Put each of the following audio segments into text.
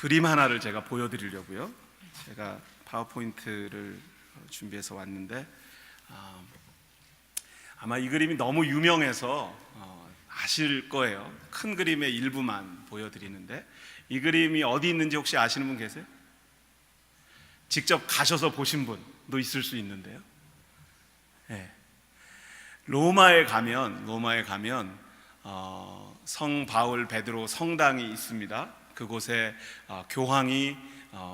그림 하나를 제가 보여드리려고요. 제가 파워포인트를 준비해서 왔는데 아마 이 그림이 너무 유명해서 아실 거예요. 큰 그림의 일부만 보여드리는데, 이 그림이 어디 있는지 혹시 아시는 분 계세요? 직접 가셔서 보신 분도 있을 수 있는데요. 네. 로마에 가면 성 바울 베드로 성당이 있습니다. 그곳에 교황이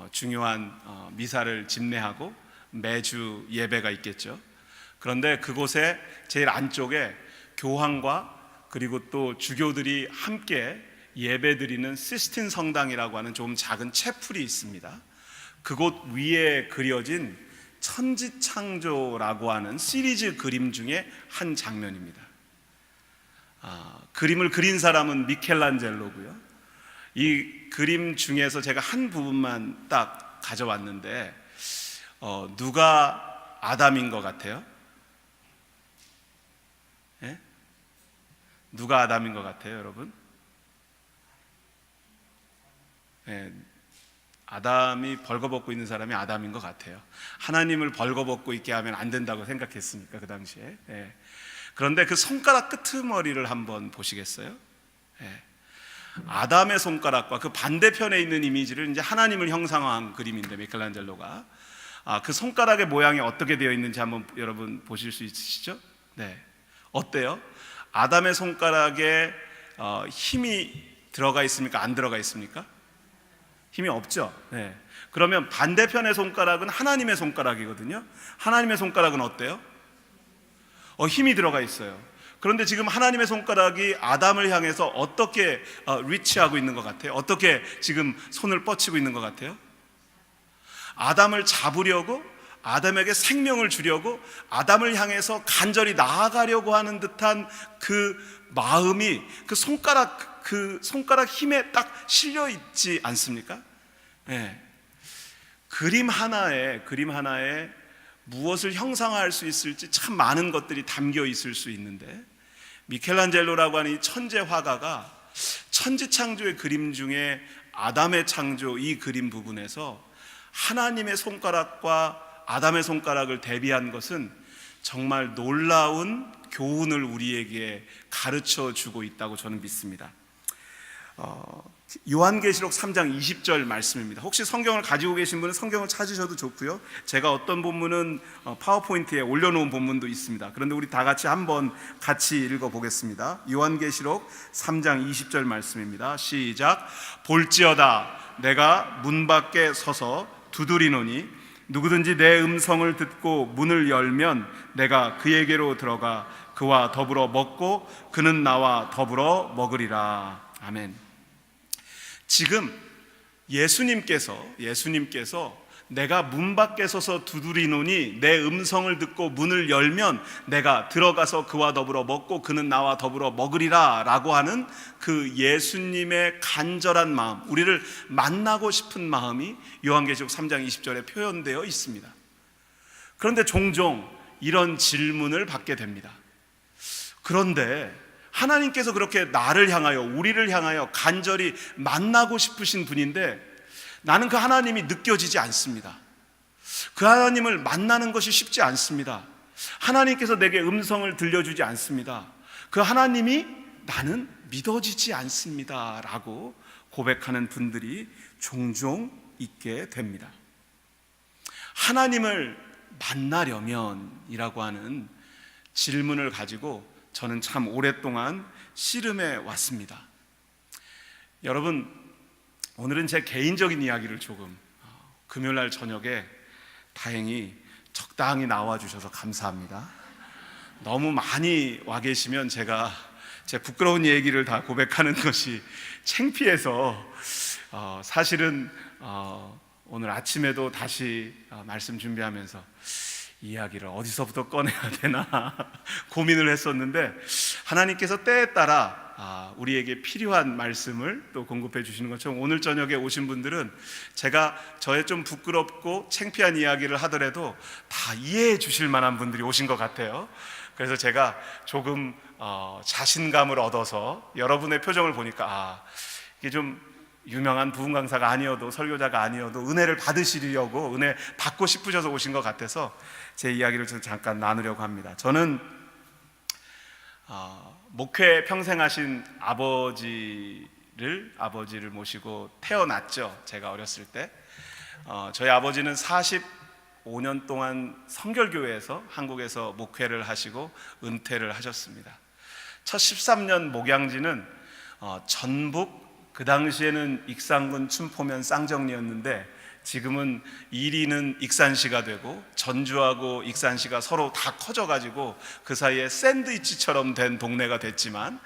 중요한 미사를 집례하고 매주 예배가 있겠죠. 그런데 그곳에 제일 안쪽에 교황과 그리고 또 주교들이 함께 예배드리는 시스틴 성당이라고 하는 좀 작은 채플이 있습니다. 그곳 위에 그려진 천지창조라고 하는 시리즈 그림 중에 한 장면입니다. 그림을 그린 사람은 미켈란젤로고요. 이 그림 중에서 제가 한 부분만 딱 가져왔는데 누가 아담인 것 같아요? 예? 누가 아담인 것 같아요, 여러분? 예, 아담이 벌거벗고 있는 사람이 아담인 것 같아요. 하나님을 벌거벗고 있게 하면 안 된다고 생각했으니까 그 당시에. 예. 그런데 그 손가락 끄트머리를 한번 보시겠어요? 예. 아담의 손가락과 그 반대편에 있는 이미지를 이제 하나님을 형상화한 그림인데, 미켈란젤로가 그 손가락의 모양이 어떻게 되어 있는지 한번 여러분 보실 수 있으시죠? 네. 어때요? 아담의 손가락에 힘이 들어가 있습니까? 안 들어가 있습니까? 힘이 없죠. 네. 그러면 반대편의 손가락은 하나님의 손가락이거든요. 하나님의 손가락은 어때요? 힘이 들어가 있어요. 그런데 지금 하나님의 손가락이 아담을 향해서 어떻게 리치하고 있는 것 같아요? 어떻게 지금 손을 뻗치고 있는 것 같아요? 아담을 잡으려고, 아담에게 생명을 주려고, 아담을 향해서 간절히 나아가려고 하는 듯한 그 마음이 그 손가락 힘에 딱 실려 있지 않습니까? 네. 그림 하나에 무엇을 형상화할 수 있을지 참 많은 것들이 담겨 있을 수 있는데, 미켈란젤로라고 하는 이 천재 화가가 천지창조의 그림 중에 아담의 창조 이 그림 부분에서 하나님의 손가락과 아담의 손가락을 대비한 것은 정말 놀라운 교훈을 우리에게 가르쳐 주고 있다고 저는 믿습니다. 요한계시록 3장 20절 말씀입니다. 혹시 성경을 가지고 계신 분은 성경을 찾으셔도 좋고요. 제가 어떤 본문은 파워포인트에 올려놓은 본문도 있습니다. 그런데 우리 다 같이 한번 같이 읽어보겠습니다. 요한계시록 3장 20절 말씀입니다. 시작. 볼지어다 내가 문 밖에 서서 두드리노니 누구든지 내 음성을 듣고 문을 열면 내가 그에게로 들어가 그와 더불어 먹고 그는 나와 더불어 먹으리라. 아멘. 지금 예수님께서 내가 문 밖에 서서 두드리노니 내 음성을 듣고 문을 열면 내가 들어가서 그와 더불어 먹고 그는 나와 더불어 먹으리라 라고 하는 그 예수님의 간절한 마음, 우리를 만나고 싶은 마음이 요한계시록 3장 20절에 표현되어 있습니다. 그런데 종종 이런 질문을 받게 됩니다. 그런데 하나님께서 그렇게 나를 향하여, 우리를 향하여 간절히 만나고 싶으신 분인데 나는 그 하나님이 느껴지지 않습니다. 그 하나님을 만나는 것이 쉽지 않습니다. 하나님께서 내게 음성을 들려주지 않습니다. 그 하나님이 나는 믿어지지 않습니다 라고 고백하는 분들이 종종 있게 됩니다. 하나님을 만나려면 이라고 하는 질문을 가지고 저는 참 오랫동안 씨름해 왔습니다. 여러분, 오늘은 제 개인적인 이야기를 조금, 금요일날 저녁에 다행히 적당히 나와주셔서 감사합니다. 너무 많이 와 계시면 제가 제 부끄러운 얘기를 다 고백하는 것이 창피해서 사실은 오늘 아침에도 다시 말씀 준비하면서 이야기를 어디서부터 꺼내야 되나 고민을 했었는데, 하나님께서 때에 따라 우리에게 필요한 말씀을 또 공급해 주시는 것처럼 오늘 저녁에 오신 분들은 제가 저의 좀 부끄럽고 창피한 이야기를 하더라도 다 이해해 주실 만한 분들이 오신 것 같아요. 그래서 제가 조금 자신감을 얻어서 여러분의 표정을 보니까 이게 좀 유명한 부흥 강사가 아니어도, 설교자가 아니어도 은혜를 받으시려고, 은혜 받고 싶으셔서 오신 것 같아서 제 이야기를 좀 잠깐 나누려고 합니다. 저는 목회 평생 하신 아버지를 모시고 태어났죠. 제가 어렸을 때. 저희 아버지는 45년 동안 성결교회에서 한국에서 목회를 하시고 은퇴를 하셨습니다. 첫 13년 목양지는 전북, 그 당시에는 익산군 춘포면 쌍정리였는데 지금은 이리는 익산시가 되고 전주하고 익산시가 서로 다 커져가지고 그 사이에 샌드위치처럼 된 동네가 됐지만,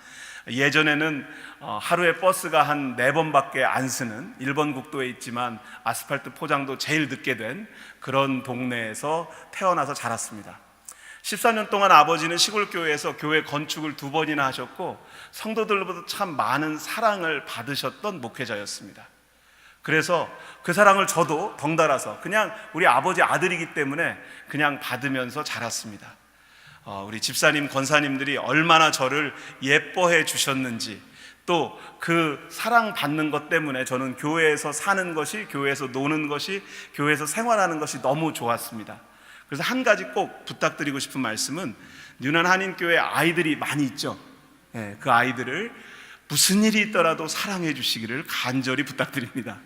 예전에는 하루에 버스가 한 4번밖에 안 쓰는, 1번 국도에 있지만 아스팔트 포장도 제일 늦게 된 그런 동네에서 태어나서 자랐습니다. 14년 동안 아버지는 시골교회에서 교회 건축을 2번이나 하셨고 성도들로부터 참 많은 사랑을 받으셨던 목회자였습니다. 그래서 그 사랑을 저도 덩달아서 그냥 우리 아버지 아들이기 때문에 그냥 받으면서 자랐습니다. 우리 집사님, 권사님들이 얼마나 저를 예뻐해 주셨는지, 또 그 사랑 받는 것 때문에 저는 교회에서 사는 것이, 교회에서 노는 것이, 교회에서 생활하는 것이 너무 좋았습니다. 그래서 한 가지 꼭 부탁드리고 싶은 말씀은, 뉴난 한인교회 아이들이 많이 있죠. 그 아이들을 무슨 일이 있더라도 사랑해 주시기를 간절히 부탁드립니다.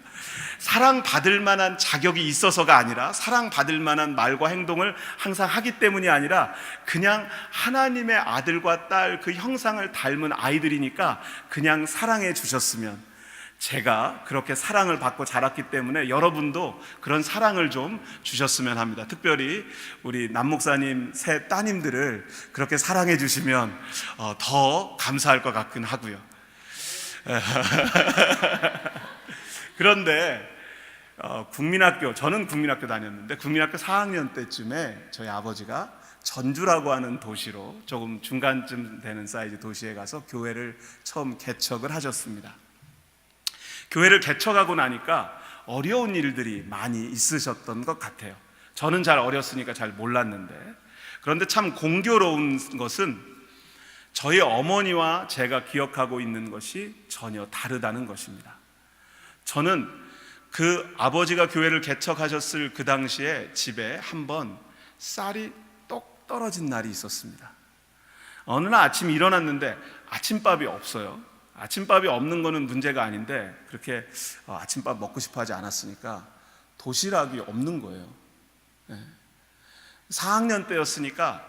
사랑받을 만한 자격이 있어서가 아니라, 사랑받을 만한 말과 행동을 항상 하기 때문이 아니라, 그냥 하나님의 아들과 딸 그 형상을 닮은 아이들이니까 그냥 사랑해 주셨으면, 제가 그렇게 사랑을 받고 자랐기 때문에 여러분도 그런 사랑을 좀 주셨으면 합니다. 특별히 우리 남목사님 새 따님들을 그렇게 사랑해 주시면 더 감사할 것 같긴 하고요. 그런데 저는 국민학교 다녔는데 국민학교 4학년 때쯤에 저희 아버지가 전주라고 하는 도시로, 조금 중간쯤 되는 사이즈 도시에 가서 교회를 처음 개척을 하셨습니다. 교회를 개척하고 나니까 어려운 일들이 많이 있으셨던 것 같아요. 저는 잘 어렸으니까 잘 몰랐는데, 그런데 참 공교로운 것은 저희 어머니와 제가 기억하고 있는 것이 전혀 다르다는 것입니다. 저는 그 아버지가 교회를 개척하셨을 그 당시에 집에 한번 쌀이 똑 떨어진 날이 있었습니다. 어느 날 아침 일어났는데 아침밥이 없어요. 아침밥이 없는 거는 문제가 아닌데, 그렇게 아침밥 먹고 싶어 하지 않았으니까 도시락이 없는 거예요. 4학년 때였으니까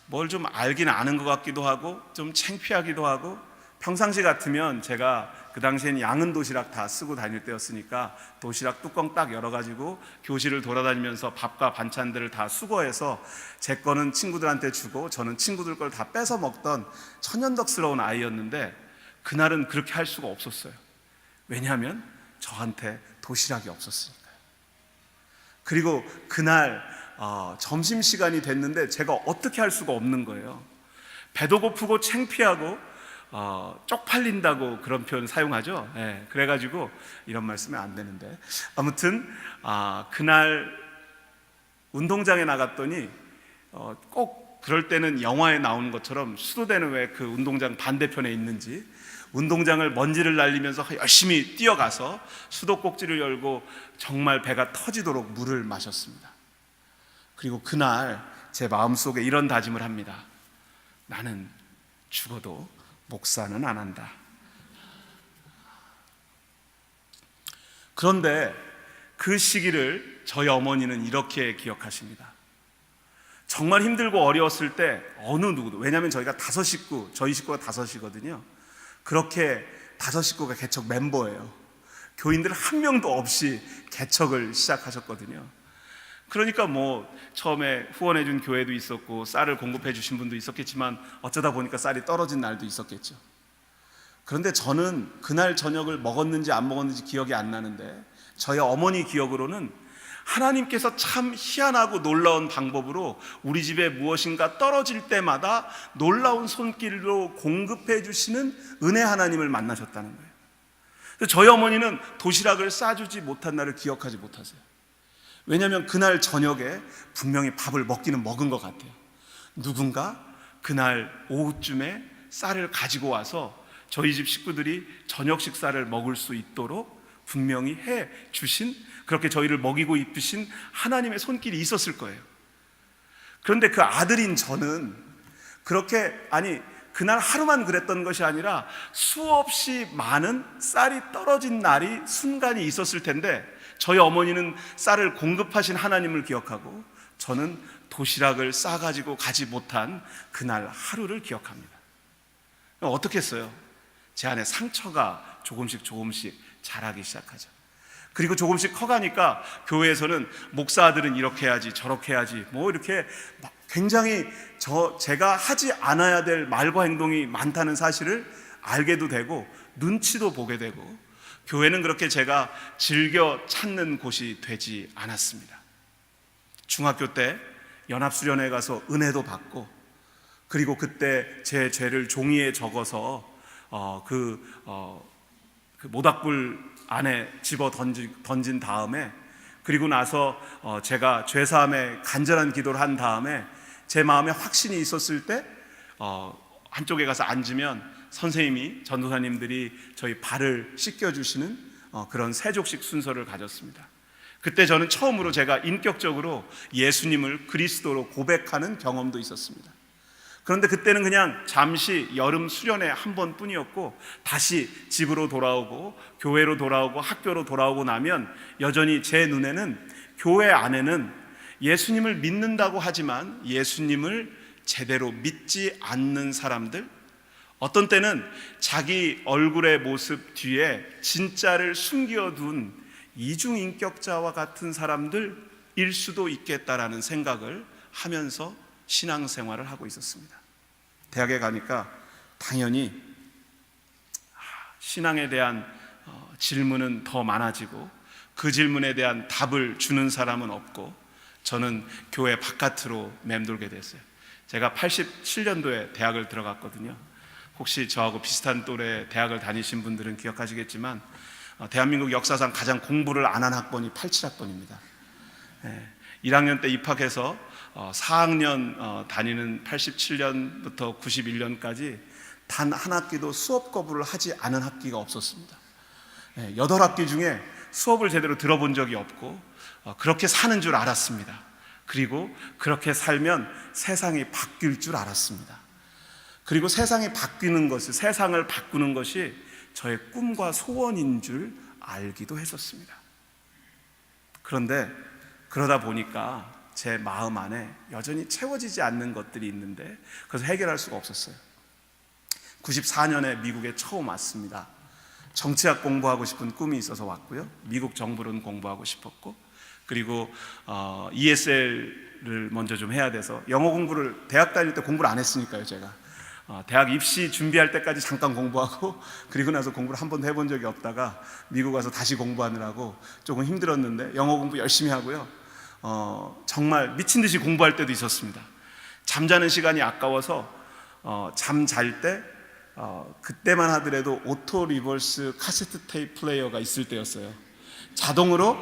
뭘 좀 알긴 아는 것 같기도 하고 좀 창피하기도 하고, 평상시 같으면 제가 그 당시엔 양은 도시락 다 쓰고 다닐 때였으니까 도시락 뚜껑 딱 열어가지고 교실을 돌아다니면서 밥과 반찬들을 다 수거해서 제 거는 친구들한테 주고 저는 친구들 걸 다 뺏어 먹던 천연덕스러운 아이였는데, 그날은 그렇게 할 수가 없었어요. 왜냐하면 저한테 도시락이 없었으니까요. 그리고 그날 점심시간이 됐는데 제가 어떻게 할 수가 없는 거예요. 배도 고프고 창피하고 쪽팔린다고 그런 표현 사용하죠. 그래가지고 이런 말씀이 안 되는데, 아무튼 그날 운동장에 나갔더니 꼭 그럴 때는 영화에 나오는 것처럼 수도대는 왜 그 운동장 반대편에 있는지, 운동장을 먼지를 날리면서 열심히 뛰어가서 수도꼭지를 열고 정말 배가 터지도록 물을 마셨습니다. 그리고 그날 제 마음속에 이런 다짐을 합니다. 나는 죽어도 목사는 안 한다. 그런데 그 시기를 저희 어머니는 이렇게 기억하십니다. 정말 힘들고 어려웠을 때 어느 누구도, 왜냐하면 저희가 5식구, 저희 식구가 5이거든요. 그렇게 5식구가 개척 멤버예요. 교인들 한 명도 없이 개척을 시작하셨거든요. 그러니까 처음에 후원해 준 교회도 있었고 쌀을 공급해 주신 분도 있었겠지만 어쩌다 보니까 쌀이 떨어진 날도 있었겠죠. 그런데 저는 그날 저녁을 먹었는지 안 먹었는지 기억이 안 나는데, 저희 어머니 기억으로는 하나님께서 참 희한하고 놀라운 방법으로 우리 집에 무엇인가 떨어질 때마다 놀라운 손길로 공급해 주시는 은혜 하나님을 만나셨다는 거예요. 그래서 저희 어머니는 도시락을 싸주지 못한 날을 기억하지 못하세요. 왜냐하면 그날 저녁에 분명히 밥을 먹기는 먹은 것 같아요. 누군가 그날 오후쯤에 쌀을 가지고 와서 저희 집 식구들이 저녁 식사를 먹을 수 있도록 분명히 해 주신, 그렇게 저희를 먹이고 입히신 하나님의 손길이 있었을 거예요. 그런데 그 아들인 저는 그렇게, 그날 하루만 그랬던 것이 아니라 수없이 많은 쌀이 떨어진 날이, 순간이 있었을 텐데, 저희 어머니는 쌀을 공급하신 하나님을 기억하고 저는 도시락을 싸가지고 가지 못한 그날 하루를 기억합니다. 어떻게 했어요? 제 안에 상처가 조금씩 자라기 시작하죠. 그리고 조금씩 커가니까 교회에서는 목사들은 이렇게 해야지 저렇게 해야지 이렇게 굉장히 제가 하지 않아야 될 말과 행동이 많다는 사실을 알게도 되고 눈치도 보게 되고, 교회는 그렇게 제가 즐겨 찾는 곳이 되지 않았습니다. 중학교 때 연합수련회 가서 은혜도 받고, 그리고 그때 제 죄를 종이에 적어서 그 모닥불 안에 집어 던진 다음에, 그리고 나서 제가 죄사함에 간절한 기도를 한 다음에 제 마음에 확신이 있었을 때 한쪽에 가서 앉으면 선생님이, 전도사님들이 저희 발을 씻겨주시는 그런 세족식 순서를 가졌습니다. 그때 저는 처음으로 제가 인격적으로 예수님을 그리스도로 고백하는 경험도 있었습니다. 그런데 그때는 그냥 잠시 여름 수련회 한 번뿐이었고, 다시 집으로 돌아오고 교회로 돌아오고 학교로 돌아오고 나면 여전히 제 눈에는 교회 안에는 예수님을 믿는다고 하지만 예수님을 제대로 믿지 않는 사람들, 어떤 때는 자기 얼굴의 모습 뒤에 진짜를 숨겨둔 이중인격자와 같은 사람들일 수도 있겠다라는 생각을 하면서 신앙생활을 하고 있었습니다. 대학에 가니까 당연히 신앙에 대한 질문은 더 많아지고, 그 질문에 대한 답을 주는 사람은 없고, 저는 교회 바깥으로 맴돌게 됐어요. 제가 87년도에 대학을 들어갔거든요. 혹시 저하고 비슷한 또래 대학을 다니신 분들은 기억하시겠지만, 대한민국 역사상 가장 공부를 안 한 학번이 87학번입니다. 1학년 때 입학해서 4학년 다니는 87년부터 91년까지 단 한 학기도 수업 거부를 하지 않은 학기가 없었습니다. 8학기 중에 수업을 제대로 들어본 적이 없고, 그렇게 사는 줄 알았습니다. 그리고 그렇게 살면 세상이 바뀔 줄 알았습니다. 그리고 세상이 바뀌는 것을, 세상을 바꾸는 것이 저의 꿈과 소원인 줄 알기도 했었습니다. 그런데 그러다 보니까 제 마음 안에 여전히 채워지지 않는 것들이 있는데, 그래서 해결할 수가 없었어요. 94년에 미국에 처음 왔습니다. 정치학 공부하고 싶은 꿈이 있어서 왔고요. 미국 정부론 공부하고 싶었고, 그리고 ESL을 먼저 좀 해야 돼서, 영어 공부를 대학 다닐 때 공부를 안 했으니까요. 제가 대학 입시 준비할 때까지 잠깐 공부하고, 그리고 나서 공부를 한 번도 해본 적이 없다가 미국 와서 다시 공부하느라고 조금 힘들었는데 영어 공부 열심히 하고요. 정말 미친 듯이 공부할 때도 있었습니다. 잠자는 시간이 아까워서 잠 잘 때 그때만 하더라도 오토 리버스 카세트 테이프 플레이어가 있을 때였어요. 자동으로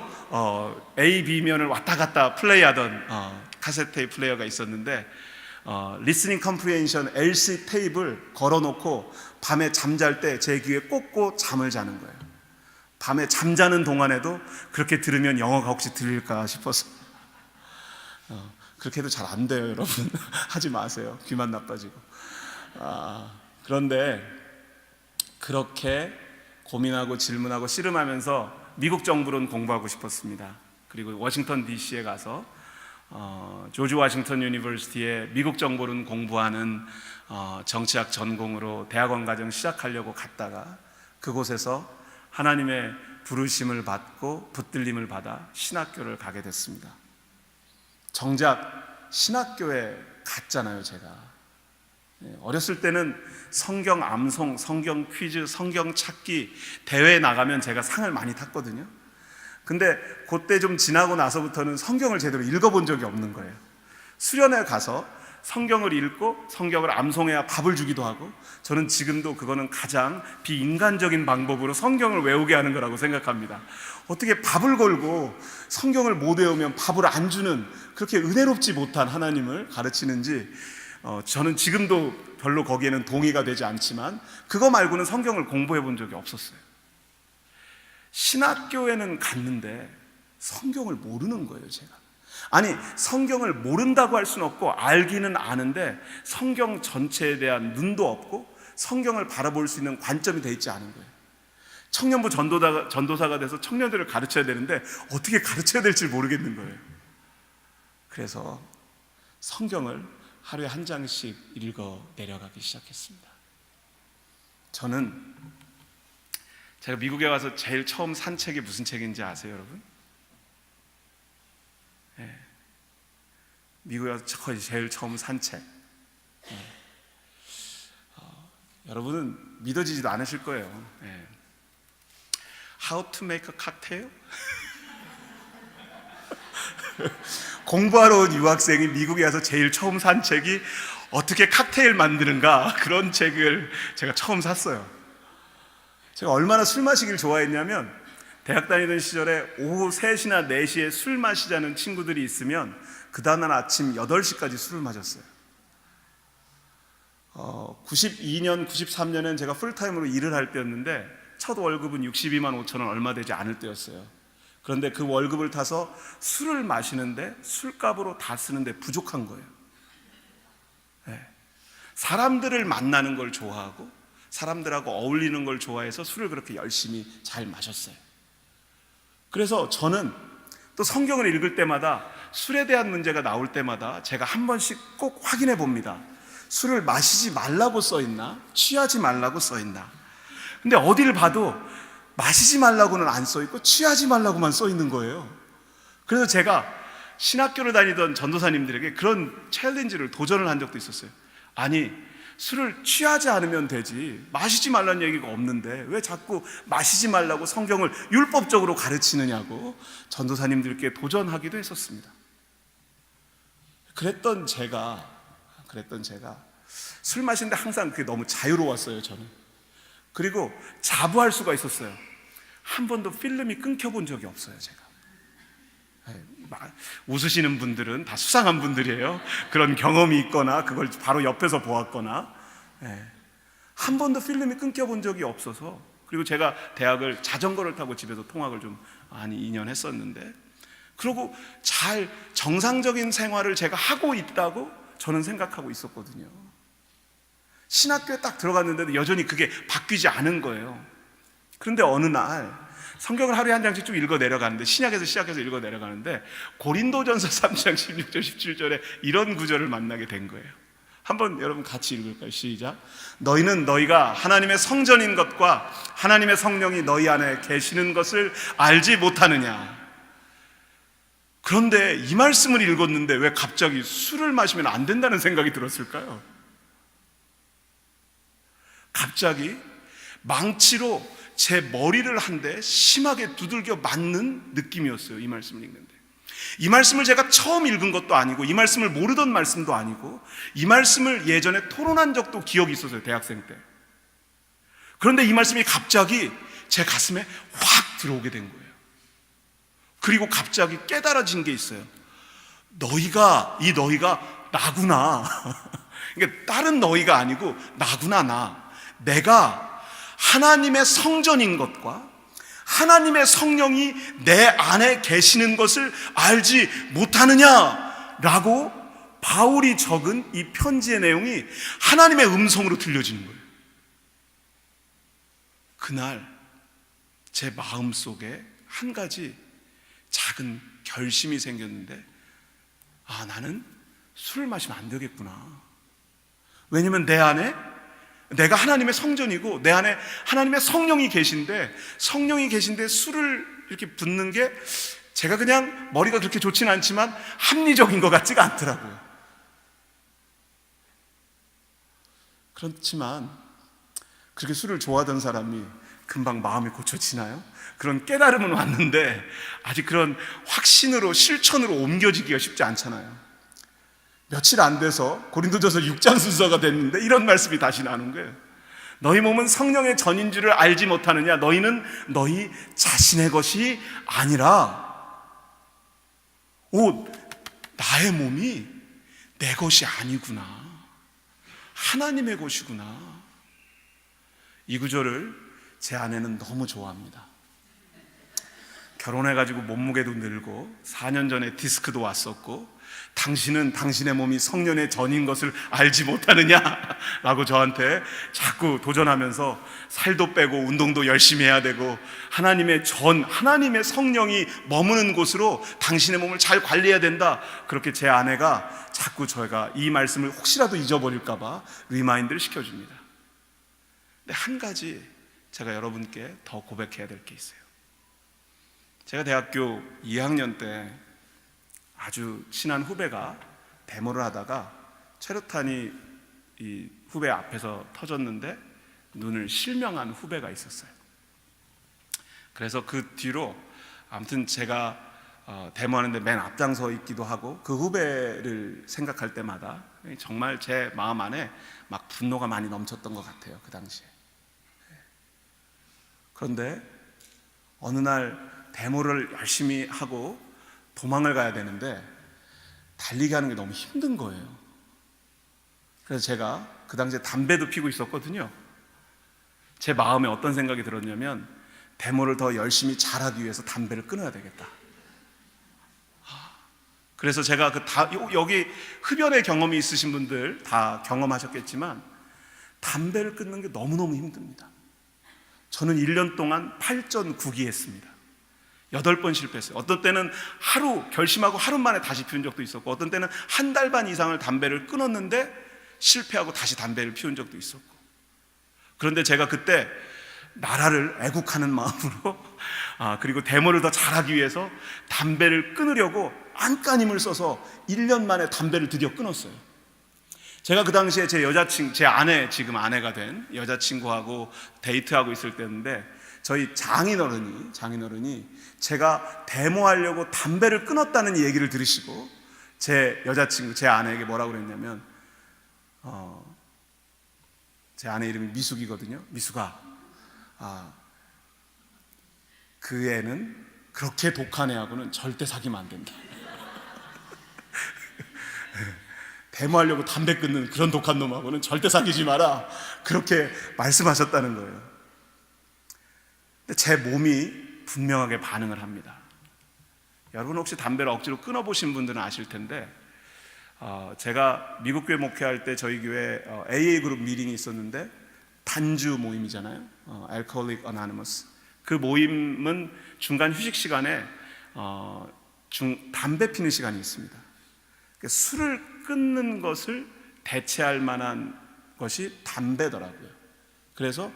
A, B면을 왔다 갔다 플레이하던 카세트 테이프 플레이어가 있었는데, 리스닝 컴프리헨션 LC 테이프를 걸어놓고 밤에 잠잘 때 제 귀에 꽂고 잠을 자는 거예요. 밤에 잠자는 동안에도 그렇게 들으면 영어가 혹시 들릴까 싶어서. 그렇게 해도 잘 안 돼요, 여러분. 하지 마세요. 귀만 나빠지고. 그런데 그렇게 고민하고 질문하고 씨름하면서 미국 정부론 공부하고 싶었습니다. 그리고 워싱턴 DC에 가서 조지 워싱턴 유니버시티에 미국 정보론 공부하는 정치학 전공으로 대학원 과정 시작하려고 갔다가, 그곳에서 하나님의 부르심을 받고 붙들림을 받아 신학교를 가게 됐습니다. 정작 신학교에 갔잖아요. 제가 어렸을 때는 성경 암송, 성경 퀴즈, 성경 찾기 대회에 나가면 제가 상을 많이 탔거든요. 근데 그때 좀 지나고 나서부터는 성경을 제대로 읽어본 적이 없는 거예요. 수련회 가서 성경을 읽고 성경을 암송해야 밥을 주기도 하고, 저는 지금도 그거는 가장 비인간적인 방법으로 성경을 외우게 하는 거라고 생각합니다. 어떻게 밥을 걸고 성경을 못 외우면 밥을 안 주는, 그렇게 은혜롭지 못한 하나님을 가르치는지 저는 지금도 별로 거기에는 동의가 되지 않지만, 그거 말고는 성경을 공부해 본 적이 없었어요. 신학교에는 갔는데 성경을 모르는 거예요, 제가. 아니, 성경을 모른다고 할 수는 없고 알기는 아는데 성경 전체에 대한 눈도 없고 성경을 바라볼 수 있는 관점이 돼 있지 않은 거예요. 청년부 전도사가 돼서 청년들을 가르쳐야 되는데 어떻게 가르쳐야 될지 모르겠는 거예요. 그래서 성경을 하루에 한 장씩 읽어 내려가기 시작했습니다. 저는 제가 미국에 와서 제일 처음 산 책이 무슨 책인지 아세요, 여러분? 네. 미국에 와서 제일 처음 산 책. 네. 여러분은 믿어지지도 않으실 거예요. 네. How to make a cocktail? 공부하러 온 유학생이 미국에 와서 제일 처음 산 책이 어떻게 칵테일 만드는가, 그런 책을 제가 처음 샀어요. 제가 얼마나 술 마시길 좋아했냐면 대학 다니던 시절에 오후 3시나 4시에 술 마시자는 친구들이 있으면 그 다음날 아침 8시까지 술을 마셨어요. 92년, 93년엔 제가 풀타임으로 일을 할 때였는데 첫 월급은 62만 5천 원 얼마 되지 않을 때였어요. 그런데 그 월급을 타서 술을 마시는데 술값으로 다 쓰는데 부족한 거예요. 네. 사람들을 만나는 걸 좋아하고 사람들하고 어울리는 걸 좋아해서 술을 그렇게 열심히 잘 마셨어요. 그래서 저는 또 성경을 읽을 때마다 술에 대한 문제가 나올 때마다 제가 한 번씩 꼭 확인해 봅니다. 술을 마시지 말라고 써있나? 취하지 말라고 써있나? 근데 어디를 봐도 마시지 말라고는 안 써있고 취하지 말라고만 써있는 거예요. 그래서 제가 신학교를 다니던 전도사님들에게 그런 챌린지를 도전을 한 적도 있었어요. 아니, 술을 취하지 않으면 되지 마시지 말라는 얘기가 없는데 왜 자꾸 마시지 말라고 성경을 율법적으로 가르치느냐고 전도사님들께 도전하기도 했었습니다. 그랬던 제가 술 마시는데 항상 그게 너무 자유로웠어요, 저는. 그리고 자부할 수가 있었어요. 한 번도 필름이 끊겨본 적이 없어요, 제가. 웃으시는 분들은 다 수상한 분들이에요. 그런 경험이 있거나 그걸 바로 옆에서 보았거나. 한 번도 필름이 끊겨본 적이 없어서. 그리고 제가 대학을 자전거를 타고 집에서 통학을 좀 한 2년 했었는데, 그리고 잘 정상적인 생활을 제가 하고 있다고 저는 생각하고 있었거든요. 신학교에 딱 들어갔는데도 여전히 그게 바뀌지 않은 거예요. 그런데 어느 날 성경을 하루에 한 장씩 쭉 읽어 내려가는데, 신약에서 시작해서 읽어 내려가는데 고린도전서 3장 16절 17절에 이런 구절을 만나게 된 거예요. 한번 여러분 같이 읽을까요? 시작. 너희는 너희가 하나님의 성전인 것과 하나님의 성령이 너희 안에 계시는 것을 알지 못하느냐. 그런데 이 말씀을 읽었는데 왜 갑자기 술을 마시면 안 된다는 생각이 들었을까요? 갑자기 망치로 제 머리를 한 대 심하게 두들겨 맞는 느낌이었어요, 이 말씀을 읽는데. 이 말씀을 제가 처음 읽은 것도 아니고 이 말씀을 모르던 말씀도 아니고 이 말씀을 예전에 토론한 적도 기억이 있었어요, 대학생 때. 그런데 이 말씀이 갑자기 제 가슴에 확 들어오게 된 거예요. 그리고 갑자기 깨달아진 게 있어요. 너희가 나구나. 그러니까 다른 너희가 아니고 나구나, 나. 내가 하나님의 성전인 것과 하나님의 성령이 내 안에 계시는 것을 알지 못하느냐라고 바울이 적은 이 편지의 내용이 하나님의 음성으로 들려지는 거예요. 그날 제 마음속에 한 가지 작은 결심이 생겼는데, 나는 술을 마시면 안 되겠구나. 왜냐면 내 안에 내가 하나님의 성전이고 내 안에 하나님의 성령이 계신데 술을 이렇게 붓는 게 제가 그냥 머리가 그렇게 좋지는 않지만 합리적인 것 같지가 않더라고요. 그렇지만 그렇게 술을 좋아하던 사람이 금방 마음이 고쳐지나요? 그런 깨달음은 왔는데 아직 그런 확신으로 실천으로 옮겨지기가 쉽지 않잖아요. 며칠 안 돼서 고린도전서 6장 순서가 됐는데 이런 말씀이 다시 나오는 거예요. 너희 몸은 성령의 전인 줄을 알지 못하느냐? 너희는 너희 자신의 것이 아니라. 나의 몸이 내 것이 아니구나. 하나님의 것이구나. 이 구절을 제 아내는 너무 좋아합니다. 결혼해가지고 몸무게도 늘고 4년 전에 디스크도 왔었고 당신은 당신의 몸이 성년의 전인 것을 알지 못하느냐? 라고 저한테 자꾸 도전하면서 살도 빼고 운동도 열심히 해야 되고 하나님의 성령이 머무는 곳으로 당신의 몸을 잘 관리해야 된다. 그렇게 제 아내가 자꾸 저희가 이 말씀을 혹시라도 잊어버릴까봐 리마인드를 시켜줍니다. 근데 한 가지 제가 여러분께 더 고백해야 될 게 있어요. 제가 대학교 2학년 때 아주 친한 후배가 데모를 하다가 최루탄이 이 후배 앞에서 터졌는데 눈을 실명한 후배가 있었어요. 그래서 그 뒤로 아무튼 제가 데모하는데 맨 앞장서 있기도 하고 그 후배를 생각할 때마다 정말 제 마음 안에 막 분노가 많이 넘쳤던 것 같아요. 그 당시에. 그런데 어느 날 데모를 열심히 하고 도망을 가야 되는데 달리기 하는 게 너무 힘든 거예요. 그래서 제가 그 당시에 담배도 피고 있었거든요. 제 마음에 어떤 생각이 들었냐면 데모를 더 열심히 잘하기 위해서 담배를 끊어야 되겠다. 그래서 제가 여기 흡연의 경험이 있으신 분들 다 경험하셨겠지만 담배를 끊는 게 너무너무 힘듭니다. 저는 1년 동안 8전 9기 했습니다. 8번 실패했어요. 어떤 때는 결심하고 하루 만에 다시 피운 적도 있었고 어떤 때는 한 달 반 이상을 담배를 끊었는데 실패하고 다시 담배를 피운 적도 있었고 그런데 제가 그때 나라를 애국하는 마음으로 그리고 데모를 더 잘하기 위해서 담배를 끊으려고 안간힘을 써서 1년 만에 담배를 드디어 끊었어요. 제가 그 당시에 제 아내, 지금 아내가 된 여자친구하고 데이트하고 있을 때인데 저희 장인어른이 제가 데모하려고 담배를 끊었다는 얘기를 들으시고 제 아내에게 뭐라고 그랬냐면 제 아내 이름이 미숙이거든요. 미숙아, 그 애는 그렇게 독한 애하고는 절대 사귀면 안 된다. 데모하려고 담배 끊는 그런 독한 놈하고는 절대 사귀지 마라. 그렇게 말씀하셨다는 거예요. 근데 제 몸이 분명하게 반응을 합니다. 여러분 혹시 담배를 억지로 끊어보신 분들은 아실 텐데 제가 미국 교회 목회할 때 저희 교회 AA 그룹 미팅이 있었는데 단주 모임이잖아요. Alcoholic Anonymous. 그 모임은 중간 휴식 시간에 담배 피는 시간이 있습니다. 술을 끊는 것을 대체할 만한 것이 담배더라고요. 그래서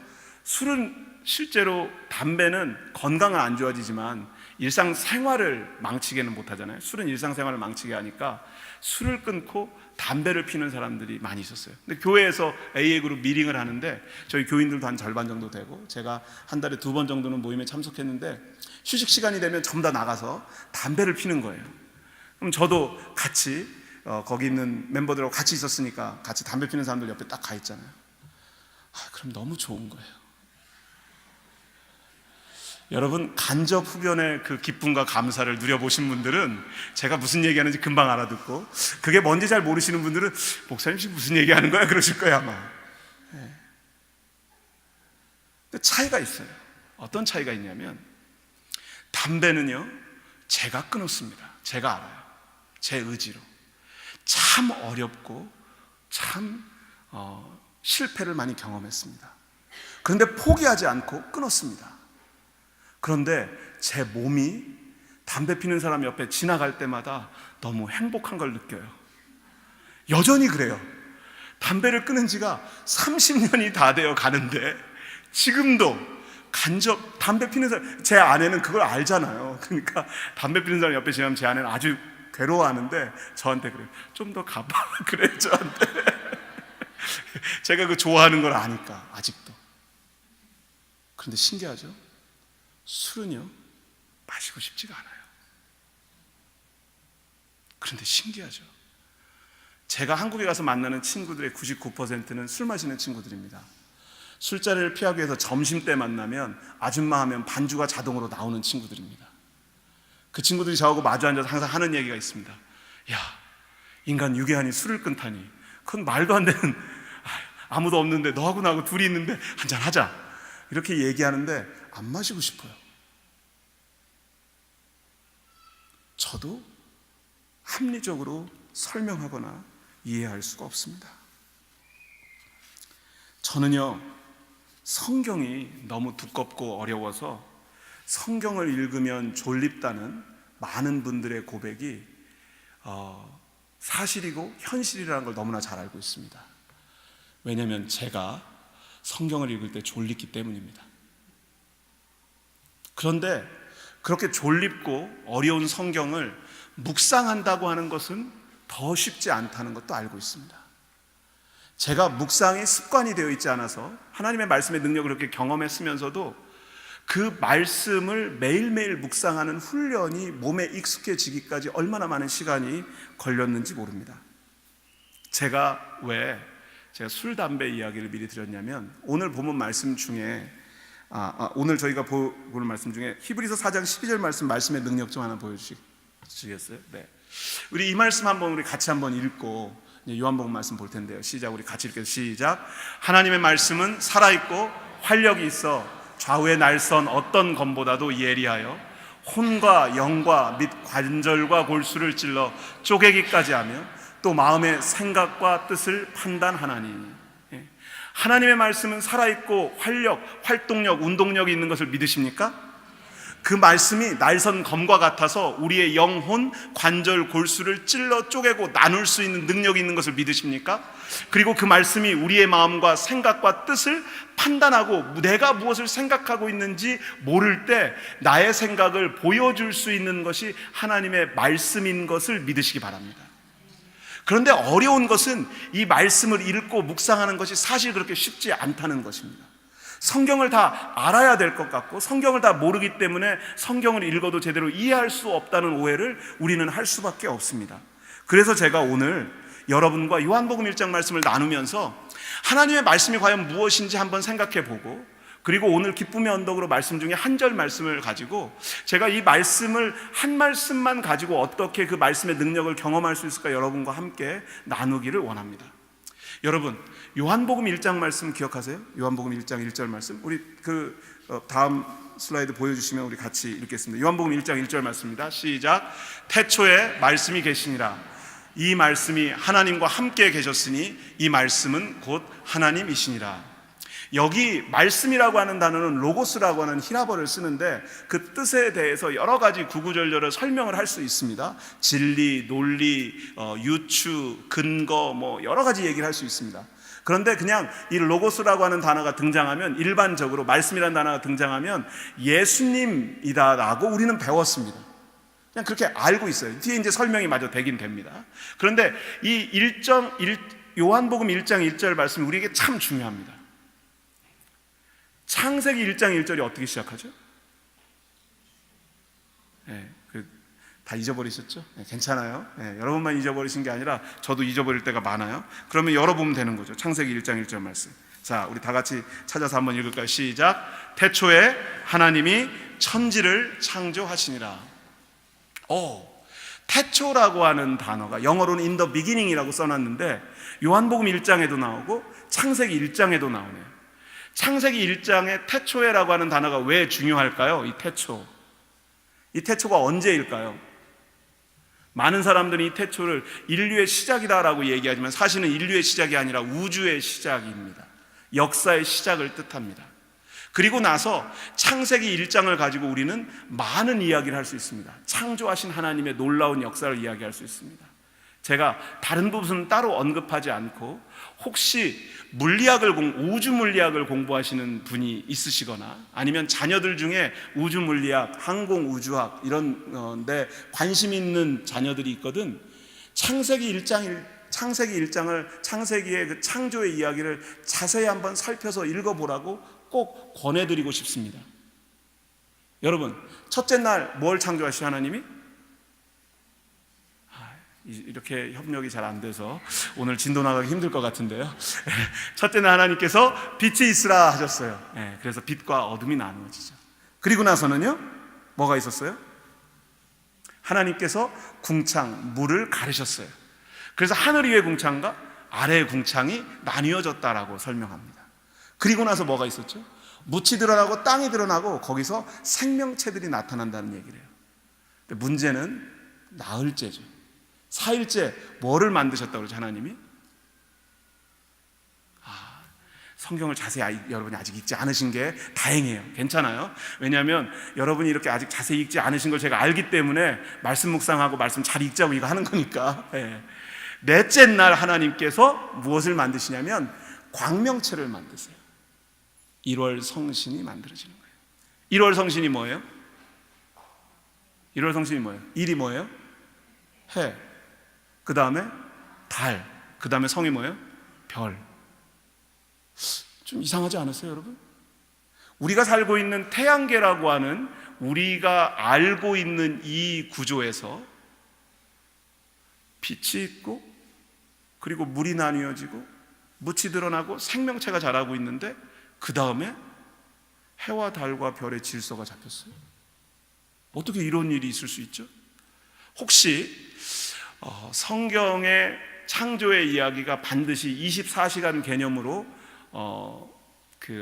실제로 담배는 건강은 안 좋아지지만 일상생활을 망치게는 못하잖아요. 술은 일상생활을 망치게 하니까 술을 끊고 담배를 피는 사람들이 많이 있었어요. 근데 교회에서 AA 그룹 미팅을 하는데 저희 교인들도 한 절반 정도 되고 제가 한 달에 2번 정도는 모임에 참석했는데 휴식 시간이 되면 전부 다 나가서 담배를 피는 거예요. 그럼 저도 같이 거기 있는 멤버들하고 같이 있었으니까 같이 담배 피는 사람들 옆에 딱 가 있잖아요. 그럼 너무 좋은 거예요. 여러분 간접 흡연의 그 기쁨과 감사를 누려보신 분들은 제가 무슨 얘기하는지 금방 알아듣고 그게 뭔지 잘 모르시는 분들은 목사님 지금 무슨 얘기하는 거야? 그러실 거예요 아마. 근데 차이가 있어요. 어떤 차이가 있냐면 담배는요 제가 끊었습니다. 제가 알아요. 제 의지로. 참 어렵고 참 실패를 많이 경험했습니다. 그런데 포기하지 않고 끊었습니다. 그런데 제 몸이 담배 피는 사람 옆에 지나갈 때마다 너무 행복한 걸 느껴요. 여전히 그래요. 담배를 끊은 지가 30년이 다 되어 가는데 지금도 담배 피는 사람, 제 아내는 그걸 알잖아요. 그러니까 담배 피는 사람 옆에 지나면 제 아내는 아주 괴로워하는데 저한테 그래요. 좀 더 가봐. 그래요 저한테. 제가 그 좋아하는 걸 아니까 아직도. 그런데 신기하죠? 술은요 마시고 싶지가 않아요. 그런데 신기하죠? 제가 한국에 가서 만나는 친구들의 99%는 술 마시는 친구들입니다. 술자리를 피하기 위해서 점심때 만나면 아줌마 하면 반주가 자동으로 나오는 친구들입니다. 그 친구들이 저하고 마주 앉아서 항상 하는 얘기가 있습니다. 야, 인간 유괴하니 술을 끊다니 그건 말도 안 되는, 아무도 없는데 너하고 나하고 둘이 있는데 한잔 하자 이렇게 얘기하는데 안 마시고 싶어요. 저도 합리적으로 설명하거나 이해할 수가 없습니다. 저는요, 성경이 너무 두껍고 어려워서 성경을 읽으면 졸립다는 많은 분들의 고백이 사실이고 현실이라는 걸 너무나 잘 알고 있습니다. 왜냐하면 제가 성경을 읽을 때 졸리기 때문입니다. 그런데 그렇게 졸립고 어려운 성경을 묵상한다고 하는 것은 더 쉽지 않다는 것도 알고 있습니다. 제가 묵상이 습관이 되어 있지 않아서 하나님의 말씀의 능력을 그렇게 경험했으면서도 그 말씀을 매일매일 묵상하는 훈련이 몸에 익숙해지기까지 얼마나 많은 시간이 걸렸는지 모릅니다. 제가 술, 담배 이야기를 미리 드렸냐면, 오늘 본문 말씀 중에 오늘 저희가 보는 말씀 중에 히브리서 4장 12절 말씀의 능력 좀 하나 보여주시겠어요? 네. 우리 이 말씀 우리 같이 한번 읽고 요한복음 말씀 볼 텐데요. 시작. 우리 같이 읽겠습니다. 시작. 하나님의 말씀은 살아있고 활력이 있어 좌우의 날선 어떤 검보다도 예리하여 혼과 영과 및 관절과 골수를 찔러 쪼개기까지 하며 또 마음의 생각과 뜻을 판단하나니. 하나님의 말씀은 살아있고 활동력, 운동력이 있는 것을 믿으십니까? 그 말씀이 날선 검과 같아서 우리의 영혼, 관절, 골수를 찔러 쪼개고 나눌 수 있는 능력이 있는 것을 믿으십니까? 그리고 그 말씀이 우리의 마음과 생각과 뜻을 판단하고 내가 무엇을 생각하고 있는지 모를 때 나의 생각을 보여줄 수 있는 것이 하나님의 말씀인 것을 믿으시기 바랍니다. 그런데 어려운 것은 이 말씀을 읽고 묵상하는 것이 사실 그렇게 쉽지 않다는 것입니다. 성경을 다 알아야 될 것 같고 성경을 다 모르기 때문에 성경을 읽어도 제대로 이해할 수 없다는 오해를 우리는 할 수밖에 없습니다. 그래서 제가 오늘 여러분과 요한복음 1장 말씀을 나누면서 하나님의 말씀이 과연 무엇인지 한번 생각해 보고, 그리고 오늘 기쁨의 언덕으로 말씀 중에 한 절 말씀을 가지고 제가 이 말씀을 한 말씀만 가지고 어떻게 그 말씀의 능력을 경험할 수 있을까 여러분과 함께 나누기를 원합니다. 여러분, 요한복음 1장 말씀 기억하세요? 요한복음 1장 1절 말씀. 우리 다음 슬라이드 보여주시면 우리 같이 읽겠습니다. 요한복음 1장 1절 말씀입니다. 시작. 태초에 말씀이 계시니라. 이 말씀이 하나님과 함께 계셨으니 이 말씀은 곧 하나님이시니라. 여기 말씀이라고 하는 단어는 로고스라고 하는 히라버를 쓰는데 그 뜻에 대해서 여러 가지 구구절절을 설명을 할 수 있습니다. 진리, 논리, 유추, 근거 여러 가지 얘기를 할 수 있습니다. 그런데 그냥 이 로고스라고 하는 단어가 등장하면, 일반적으로 말씀이라는 단어가 등장하면 예수님이다라고 우리는 배웠습니다. 그냥 그렇게 알고 있어요. 뒤에 이제 설명이 마저 되긴 됩니다. 그런데 이 요한복음 1장 1절 말씀이 우리에게 참 중요합니다. 창세기 1장 1절이 어떻게 시작하죠? 다 잊어버리셨죠? 괜찮아요. 여러분만 잊어버리신 게 아니라 저도 잊어버릴 때가 많아요. 그러면 열어보면 되는 거죠. 창세기 1장 1절 말씀. 자, 우리 다 같이 찾아서 한번 읽을까요? 시작. 태초에 하나님이 천지를 창조하시니라. 태초라고 하는 단어가 영어로는 in the beginning이라고 써놨는데 요한복음 1장에도 나오고 창세기 1장에도 나오네요. 창세기 1장에 태초에라고 하는 단어가 왜 중요할까요? 이 태초가 언제일까요? 많은 사람들이 이 태초를 인류의 시작이다라고 얘기하지만 사실은 인류의 시작이 아니라 우주의 시작입니다. 역사의 시작을 뜻합니다. 그리고 나서 창세기 1장을 가지고 우리는 많은 이야기를 할 수 있습니다. 창조하신 하나님의 놀라운 역사를 이야기할 수 있습니다. 제가 다른 부분은 따로 언급하지 않고, 혹시 우주 물리학을 공부하시는 분이 있으시거나 아니면 자녀들 중에 우주 물리학, 항공 우주학 이런 데 관심 있는 자녀들이 있거든. 창세기의 그 창조의 이야기를 자세히 한번 살펴서 읽어보라고 꼭 권해드리고 싶습니다. 여러분, 첫째 날 뭘 창조하신 하나님이? 이렇게 협력이 잘 안 돼서 오늘 진도 나가기 힘들 것 같은데요. 첫째 날 하나님께서 빛이 있으라 하셨어요. 그래서 빛과 어둠이 나누어지죠. 그리고 나서는요, 뭐가 있었어요? 하나님께서 궁창, 물을 가르셨어요. 그래서 하늘 위의 궁창과 아래의 궁창이 나뉘어졌다라고 설명합니다. 그리고 나서 뭐가 있었죠? 묻이 드러나고 땅이 드러나고 거기서 생명체들이 나타난다는 얘기를 해요. 근데 문제는 나흘째죠. 4일째 뭐를 만드셨다고 그러죠, 하나님이? 성경을 자세히 여러분이 아직 읽지 않으신 게 다행이에요. 괜찮아요. 왜냐하면 여러분이 이렇게 아직 자세히 읽지 않으신 걸 제가 알기 때문에 말씀 묵상하고 말씀 잘 읽자고 이거 하는 거니까. 네. 넷째 날 하나님께서 무엇을 만드시냐면 광명체를 만드세요. 1월 성신이 만들어지는 거예요. 1월 성신이 뭐예요? 1월 성신이 뭐예요? 1이 뭐예요? 해. 그 다음에 달. 그 다음에 성이 뭐예요? 별. 좀 이상하지 않으세요, 여러분? 우리가 살고 있는 태양계라고 하는 우리가 알고 있는 이 구조에서 빛이 있고 그리고 물이 나뉘어지고 묻이 드러나고 생명체가 자라고 있는데 그 다음에 해와 달과 별의 질서가 잡혔어요. 어떻게 이런 일이 있을 수 있죠? 혹시 성경의 창조의 이야기가 반드시 24시간 개념으로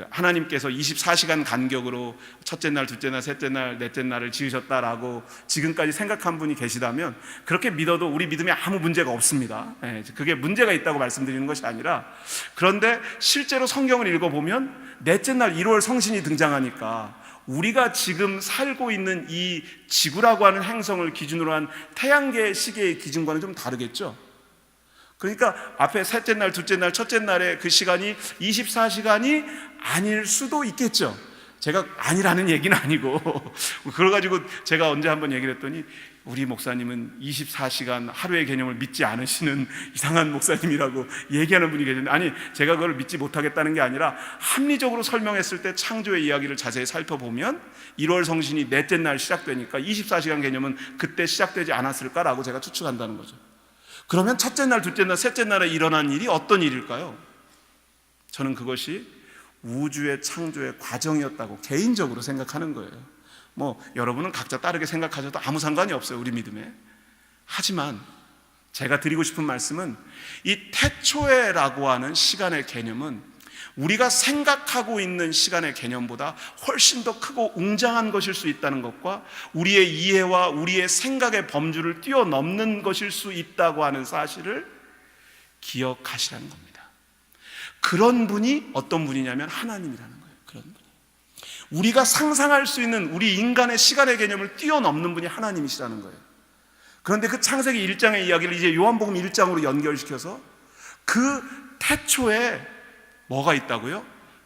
하나님께서 24시간 간격으로 첫째 날, 둘째 날, 셋째 날, 넷째 날을 지으셨다라고 지금까지 생각한 분이 계시다면 그렇게 믿어도 우리 믿음에 아무 문제가 없습니다. 그게 문제가 있다고 말씀드리는 것이 아니라, 그런데 실제로 성경을 읽어보면 넷째 날 1월 성신이 등장하니까 우리가 지금 살고 있는 이 지구라고 하는 행성을 기준으로 한 태양계 시계의 기준과는 좀 다르겠죠. 그러니까 앞에 셋째 날, 둘째 날, 첫째 날의 그 시간이 24시간이 아닐 수도 있겠죠. 제가 아니라는 얘기는 아니고 그래가지고 제가 언제 한번 얘기를 했더니 우리 목사님은 24시간 하루의 개념을 믿지 않으시는 이상한 목사님이라고 얘기하는 분이 계셨는데, 아니, 제가 그걸 믿지 못하겠다는 게 아니라 합리적으로 설명했을 때 창조의 이야기를 자세히 살펴보면 1월 성신이 넷째 날 시작되니까 24시간 개념은 그때 시작되지 않았을까라고 제가 추측한다는 거죠. 그러면 첫째 날, 둘째 날, 셋째 날에 일어난 일이 어떤 일일까요? 저는 그것이 우주의 창조의 과정이었다고 개인적으로 생각하는 거예요. 여러분은 각자 다르게 생각하셔도 아무 상관이 없어요, 우리 믿음에. 하지만 제가 드리고 싶은 말씀은 이 태초에라고 하는 시간의 개념은 우리가 생각하고 있는 시간의 개념보다 훨씬 더 크고 웅장한 것일 수 있다는 것과 우리의 이해와 우리의 생각의 범주를 뛰어넘는 것일 수 있다고 하는 사실을 기억하시라는 겁니다. 그런 분이 어떤 분이냐면 하나님이라는 거예요. 그런 분이 우리가 상상할 수 있는 우리 인간의 시간의 개념을 뛰어넘는 분이 하나님이시라는 거예요. 그런데 그 창세기 1장의 이야기를 이제 요한복음 1장으로 연결시켜서 그 태초에 뭐가 있다고요?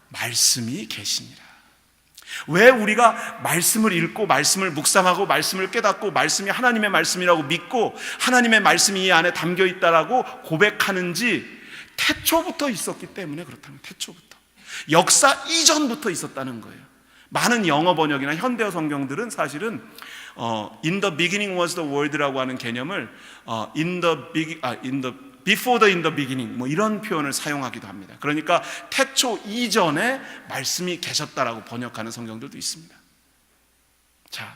말씀이 계시니라. 왜 우리가 말씀을 읽고 말씀을 묵상하고 말씀을 깨닫고 말씀이 하나님의 말씀이라고 믿고 하나님의 말씀이 이 안에 담겨 있다라고 고백하는지 태초부터 있었기 때문에 그렇다는 거예요. 태초부터. 역사 이전부터 있었다는 거예요. 많은 영어 번역이나 현대어 성경들은 사실은 in the beginning was the word라고 하는 개념을 before the in the beginning 이런 표현을 사용하기도 합니다. 그러니까 태초 이전에 말씀이 계셨다라고 번역하는 성경들도 있습니다. 자,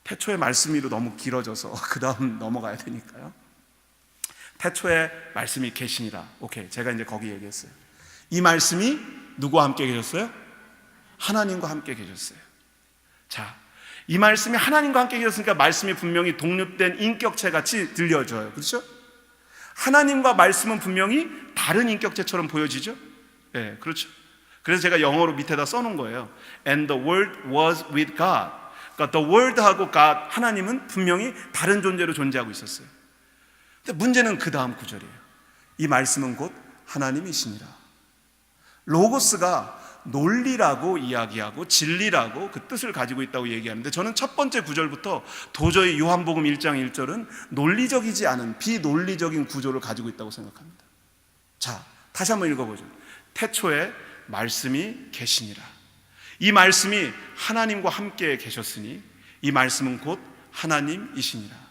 태초의 말씀이로 너무 길어져서 그 다음 넘어가야 되니까요. 태초에 말씀이 계시니라. 오케이, 제가 이제 거기 얘기했어요. 이 말씀이 누구와 함께 계셨어요? 하나님과 함께 계셨어요. 자, 이 말씀이 하나님과 함께 계셨으니까 말씀이 분명히 독립된 인격체 같이 들려져요. 그렇죠? 하나님과 말씀은 분명히 다른 인격체처럼 보여지죠? 네, 그렇죠. 그래서 제가 영어로 밑에다 써놓은 거예요. And the word was with God. 그러니까 the word하고 God, 하나님은 분명히 다른 존재로 존재하고 있었어요. 근데 문제는 그 다음 구절이에요. 이 말씀은 곧 하나님이시니라. 로고스가 논리라고 이야기하고 진리라고 그 뜻을 가지고 있다고 얘기하는데, 저는 첫 번째 구절부터 도저히 요한복음 1장 1절은 논리적이지 않은 비논리적인 구조를 가지고 있다고 생각합니다. 자, 다시 한번 읽어보죠. 태초에 말씀이 계시니라. 이 말씀이 하나님과 함께 계셨으니 이 말씀은 곧 하나님이시니라.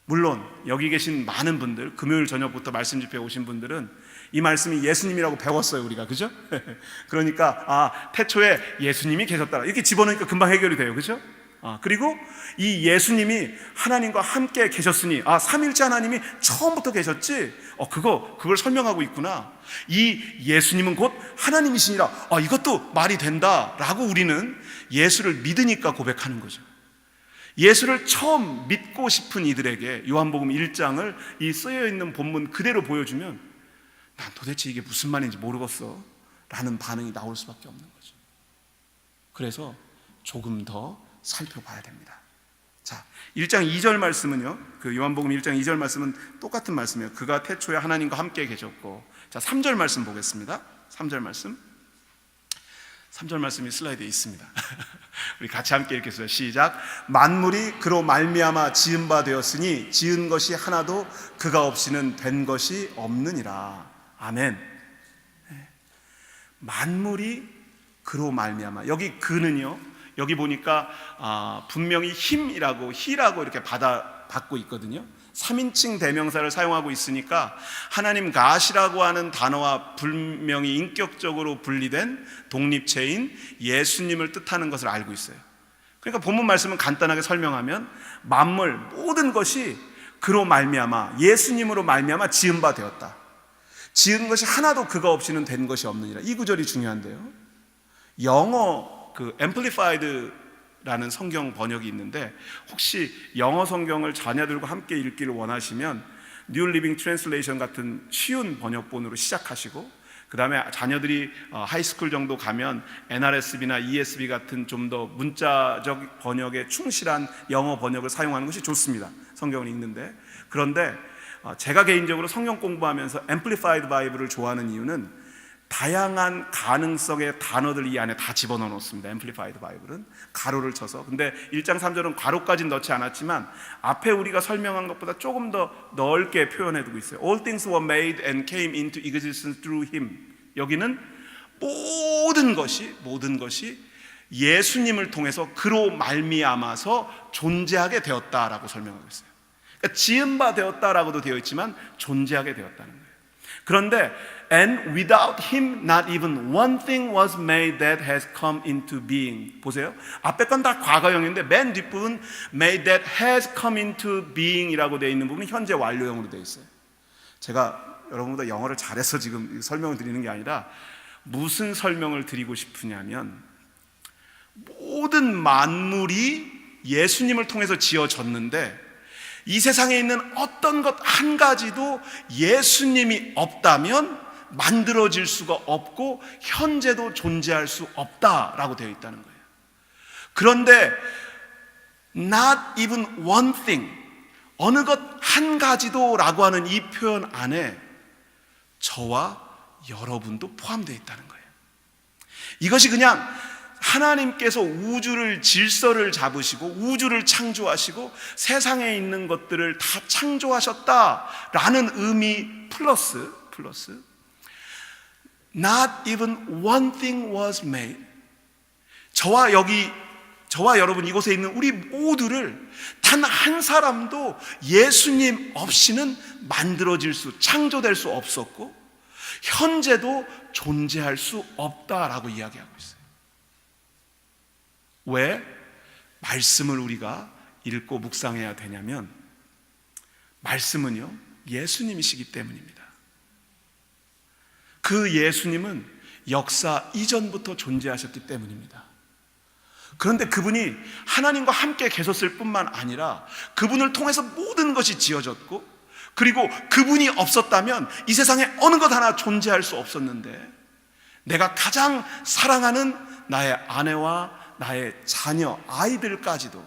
물론 여기 계신 많은 분들, 금요일 저녁부터 말씀 집회에 오신 분들은 이 말씀이 예수님이라고 배웠어요, 우리가. 그죠? 그러니까 태초에 예수님이 계셨다 이렇게 집어넣으니까 금방 해결이 돼요. 그죠? 그리고 이 예수님이 하나님과 함께 계셨으니 삼일째 하나님이 처음부터 계셨지, 그걸 설명하고 있구나. 이 예수님은 곧 하나님이시니라. 이것도 말이 된다라고 우리는 예수를 믿으니까 고백하는 거죠. 예수를 처음 믿고 싶은 이들에게 요한복음 1장을 이 쓰여있는 본문 그대로 보여주면 난 도대체 이게 무슨 말인지 모르겠어 라는 반응이 나올 수밖에 없는 거죠. 그래서 조금 더 살펴봐야 됩니다. 자, 1장 2절 말씀은요, 그 요한복음 1장 2절 말씀은 똑같은 말씀이에요. 그가 태초에 하나님과 함께 계셨고. 자, 3절 말씀 보겠습니다. 3절 말씀. 3절 말씀이 슬라이드에 있습니다. 우리 같이 함께 읽겠습니다. 시작. 만물이 그로 말미암아 지은 바 되었으니 지은 것이 하나도 그가 없이는 된 것이 없느니라. 아멘. 만물이 그로 말미암아. 여기 그는요, 여기 보니까 분명히 힘이라고 히라고 이렇게 받고 있거든요. 3인칭 대명사를 사용하고 있으니까 하나님 가시라고 하는 단어와 분명히 인격적으로 분리된 독립체인 예수님을 뜻하는 것을 알고 있어요. 그러니까 본문 말씀은 간단하게 설명하면 만물 모든 것이 그로 말미암아 예수님으로 말미암아 지은 바 되었다. 지은 것이 하나도 그가 없이는 된 것이 없느니라. 이 구절이 중요한데요. 영어 그 Amplified라는 성경 번역이 있는데 혹시 영어 성경을 자녀들과 함께 읽기를 원하시면 New Living Translation 같은 쉬운 번역본으로 시작하시고 그 다음에 자녀들이 하이스쿨 정도 가면 NRSV나 ESV 같은 좀 더 문자적 번역에 충실한 영어 번역을 사용하는 것이 좋습니다. 성경을 읽는데. 그런데 제가 개인적으로 성경 공부하면서 Amplified Bible을 좋아하는 이유는 다양한 가능성의 단어들 이 안에 다 집어넣어 놓습니다. Amplified Bible은 가로를 쳐서. 근데 1장 3절은 가로까지는 넣지 않았지만 앞에 우리가 설명한 것보다 조금 더 넓게 표현해 두고 있어요. All things were made and came into existence through him. 여기는 모든 것이 예수님을 통해서 그로 말미암아서 존재하게 되었다라고 설명하고 있어요. 그러니까 지은 바 되었다라고도 되어 있지만 존재하게 되었다는 거예요. 그런데 And without him not even one thing was made that has come into being. 보세요. 앞에 건 다 과거형인데 맨 뒷부분 made that has come into being 이라고 되어 있는 부분은 현재 완료형으로 되어 있어요. 제가 여러분보다 영어를 잘해서 지금 설명을 드리는 게 아니라 무슨 설명을 드리고 싶으냐면 모든 만물이 예수님을 통해서 지어졌는데 이 세상에 있는 어떤 것 한 가지도 예수님이 없다면 만들어질 수가 없고 현재도 존재할 수 없다라고 되어 있다는 거예요. 그런데 not even one thing, 어느 것 한 가지도 라고 하는 이 표현 안에 저와 여러분도 포함되어 있다는 거예요. 이것이 그냥 하나님께서 우주를 질서를 잡으시고 우주를 창조하시고 세상에 있는 것들을 다 창조하셨다라는 의미 플러스 Not even one thing was made. 저와 여러분 이곳에 있는 우리 모두를 단 한 사람도 예수님 없이는 창조될 수 없었고 현재도 존재할 수 없다라고 이야기하고 있어요. 왜 말씀을 우리가 읽고 묵상해야 되냐면 말씀은요 예수님이시기 때문입니다. 그 예수님은 역사 이전부터 존재하셨기 때문입니다. 그런데 그분이 하나님과 함께 계셨을 뿐만 아니라 그분을 통해서 모든 것이 지어졌고 그리고 그분이 없었다면 이 세상에 어느 것 하나 존재할 수 없었는데 내가 가장 사랑하는 나의 아내와 나의 자녀, 아이들까지도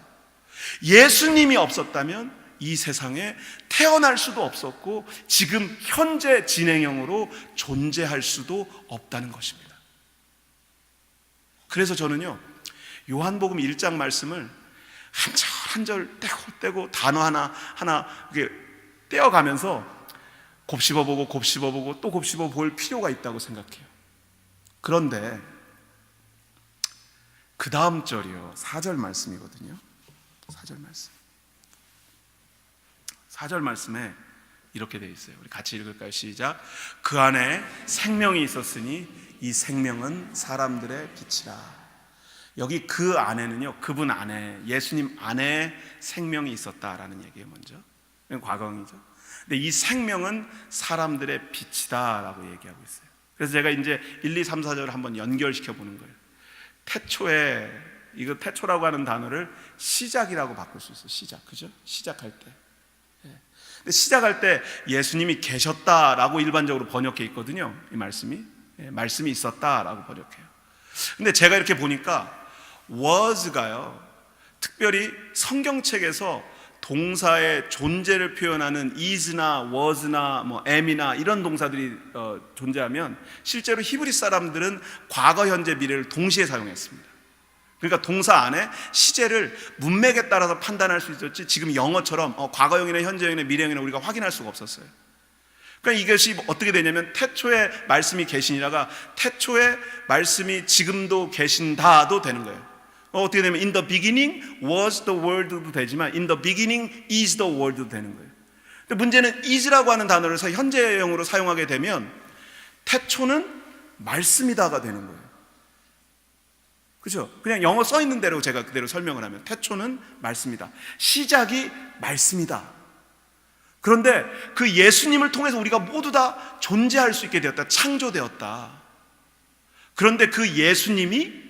예수님이 없었다면 이 세상에 태어날 수도 없었고 지금 현재 진행형으로 존재할 수도 없다는 것입니다. 그래서 저는요 요한복음 1장 말씀을 한 절 한 절 떼고 단어 하나 이렇게 떼어가면서 곱씹어보고 또 곱씹어볼 필요가 있다고 생각해요. 그런데 그 다음 절이요 4절 말씀이거든요. 4절 말씀에 이렇게 되어 있어요. 우리 같이 읽을까요? 시작. 그 안에 생명이 있었으니 이 생명은 사람들의 빛이라. 여기 그 안에는요 그분 안에 예수님 안에 생명이 있었다라는 얘기예요. 먼저 과거형이죠. 근데 이 생명은 사람들의 빛이다라고 얘기하고 있어요. 그래서 제가 이제 1, 2, 3, 4절을 한번 연결시켜 보는 거예요. 태초에 이거 태초라고 하는 단어를 시작이라고 바꿀 수 있어요. 시작, 그죠? 시작할 때. 근데 시작할 때 예수님이 계셨다라고 일반적으로 번역해 있거든요. 이 말씀이 말씀이 있었다라고 번역해요. 근데 제가 이렇게 보니까 was가요, 특별히 성경책에서 동사의 존재를 표현하는 is나 was나 뭐 am이나 이런 동사들이 존재하면 실제로 히브리 사람들은 과거, 현재, 미래를 동시에 사용했습니다. 그러니까 동사 안에 시제를 문맥에 따라서 판단할 수 있었지, 지금 영어처럼 과거형이나 현재형이나 미래형이나 우리가 확인할 수가 없었어요. 그러니까 이것이 어떻게 되냐면 태초에 말씀이 계시니라가 태초에 말씀이 지금도 계신다도 되는 거예요. 어떻게 되면 in the beginning was the world도 되지만 in the beginning is the world도 되는 거예요. 근데 문제는 is라고 하는 단어를 현재형으로 사용하게 되면 태초는 말씀이다가 되는 거예요. 그렇죠? 그냥 영어 써 있는 대로 제가 그대로 설명을 하면 태초는 말씀이다, 시작이 말씀이다. 그런데 그 예수님을 통해서 우리가 모두 다 존재할 수 있게 되었다, 창조되었다. 그런데 그 예수님이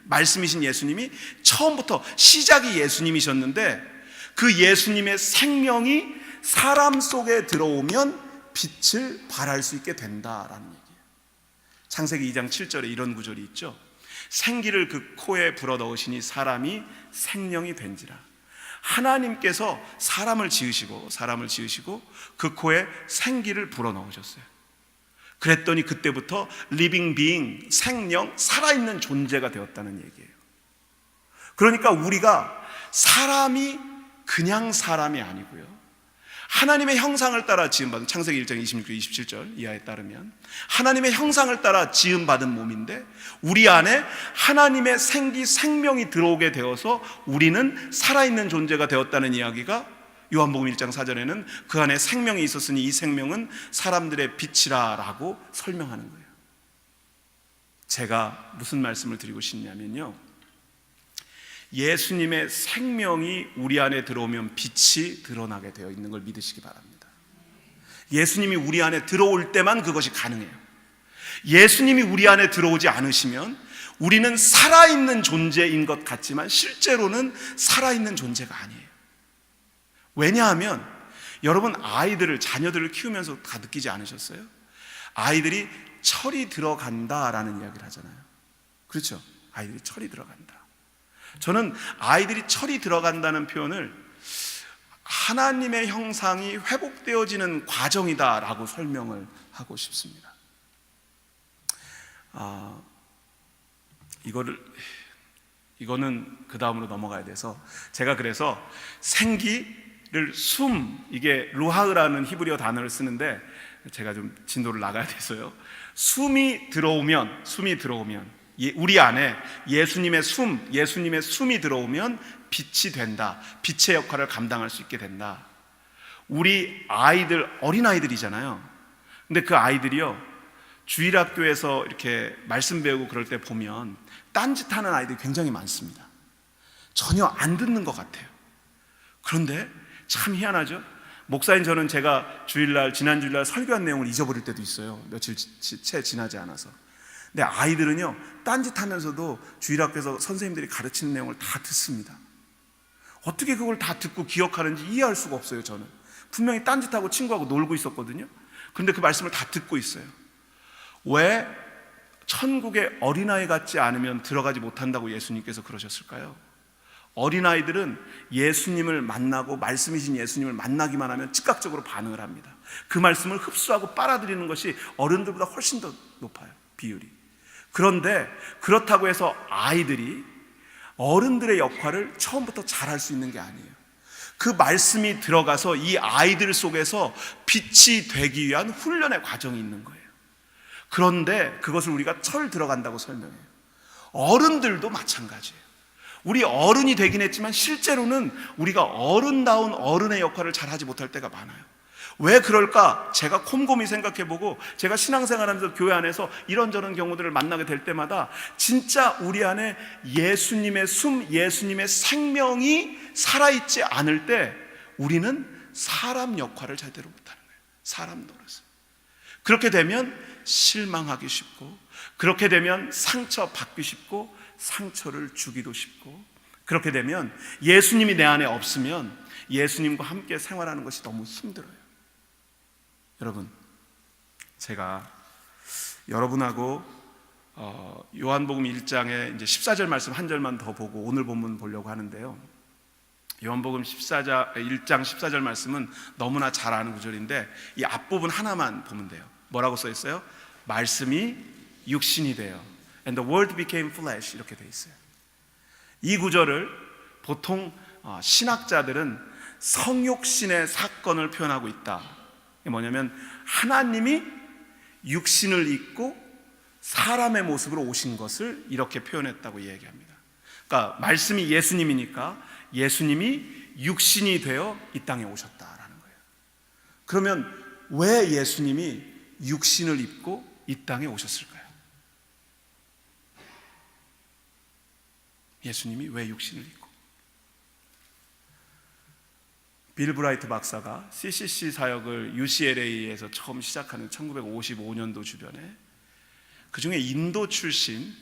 말씀이신 예수님이 처음부터 시작이 예수님이셨는데 그 예수님의 생명이 사람 속에 들어오면 빛을 발할 수 있게 된다라는 얘기예요. 창세기 2장 7절에 이런 구절이 있죠. 생기를 그 코에 불어넣으시니 사람이 생명이 된지라. 하나님께서 사람을 지으시고 그 코에 생기를 불어넣으셨어요. 그랬더니 그때부터 living being, 생명, 살아있는 존재가 되었다는 얘기예요. 그러니까 우리가 사람이 그냥 사람이 아니고요, 하나님의 형상을 따라 지음받은, 창세기 1장 26, 27절 이하에 따르면 하나님의 형상을 따라 지음받은 몸인데 우리 안에 하나님의 생명이 들어오게 되어서 우리는 살아있는 존재가 되었다는 이야기가 요한복음 1장 4절에는 그 안에 생명이 있었으니 이 생명은 사람들의 빛이라 라고 설명하는 거예요. 제가 무슨 말씀을 드리고 싶냐면요, 예수님의 생명이 우리 안에 들어오면 빛이 드러나게 되어 있는 걸 믿으시기 바랍니다. 예수님이 우리 안에 들어올 때만 그것이 가능해요. 예수님이 우리 안에 들어오지 않으시면 우리는 살아있는 존재인 것 같지만 실제로는 살아있는 존재가 아니에요. 왜냐하면 여러분, 자녀들을 키우면서 다 느끼지 않으셨어요? 아이들이 철이 들어간다라는 이야기를 하잖아요. 그렇죠? 아이들이 철이 들어간다. 저는 아이들이 철이 들어간다는 표현을 하나님의 형상이 회복되어지는 과정이다라고 설명을 하고 싶습니다. 이거는 그 다음으로 넘어가야 돼서 제가 그래서 생기를 이게 루하흐라는 히브리어 단어를 쓰는데 제가 좀 진도를 나가야 돼서요. 숨이 들어오면 우리 안에 예수님의 숨이 들어오면 빛이 된다. 빛의 역할을 감당할 수 있게 된다. 우리 아이들, 어린아이들이잖아요. 근데 그 아이들이요, 주일학교에서 이렇게 말씀 배우고 그럴 때 보면 딴짓하는 아이들이 굉장히 많습니다. 전혀 안 듣는 것 같아요. 그런데 참 희한하죠. 목사인 저는 제가 지난 주일날 설교한 내용을 잊어버릴 때도 있어요. 며칠 채 지나지 않아서. 근데 아이들은요, 딴짓하면서도 주일학교에서 선생님들이 가르치는 내용을 다 듣습니다. 어떻게 그걸 다 듣고 기억하는지 이해할 수가 없어요. 저는 분명히 딴짓하고 친구하고 놀고 있었거든요. 그런데 그 말씀을 다 듣고 있어요. 왜 천국에 어린아이 같지 않으면 들어가지 못한다고 예수님께서 그러셨을까요? 어린아이들은 예수님을 만나고 말씀이신 예수님을 만나기만 하면 즉각적으로 반응을 합니다. 그 말씀을 흡수하고 빨아들이는 것이 어른들보다 훨씬 더 높아요, 비율이. 그런데 그렇다고 해서 아이들이 어른들의 역할을 처음부터 잘할 수 있는 게 아니에요. 그 말씀이 들어가서 이 아이들 속에서 빛이 되기 위한 훈련의 과정이 있는 거예요. 그런데 그것을 우리가 철 들어간다고 설명해요. 어른들도 마찬가지예요. 우리 어른이 되긴 했지만 실제로는 우리가 어른다운 어른의 역할을 잘하지 못할 때가 많아요. 왜 그럴까? 제가 곰곰이 생각해보고 제가 신앙생활하면서 교회 안에서 이런저런 경우들을 만나게 될 때마다 진짜 우리 안에 예수님의 예수님의 생명이 살아있지 않을 때 우리는 사람 역할을 제대로 못하는 거예요. 사람 노릇을. 그렇게 되면 실망하기 쉽고, 그렇게 되면 상처받기 쉽고, 상처를 주기도 쉽고, 그렇게 되면 예수님이 내 안에 없으면 예수님과 함께 생활하는 것이 너무 힘들어요. 여러분, 제가 여러분하고 요한복음 1장에 이제 14절 말씀 한 절만 더 보고 오늘 본문 보려고 하는데요. 요한복음 1장 14절 말씀은 너무나 잘 아는 구절인데 이 앞부분 하나만 보면 돼요. 뭐라고 써 있어요? 말씀이 육신이 되어 And the word became flesh, 이렇게 돼 있어요. 이 구절을 보통 신학자들은 성육신의 사건을 표현하고 있다. 이게 뭐냐면 하나님이 육신을 입고 사람의 모습으로 오신 것을 이렇게 표현했다고 이야기합니다. 그러니까 말씀이 예수님이니까 예수님이 육신이 되어 이 땅에 오셨다라는 거예요. 그러면 왜 예수님이 육신을 입고 이 땅에 오셨을까요? 예수님이 왜 육신을 입고? 빌 브라이트 박사가 CCC 사역을 UCLA에서 처음 시작하는 1955년도 주변에 그 중에 인도 출신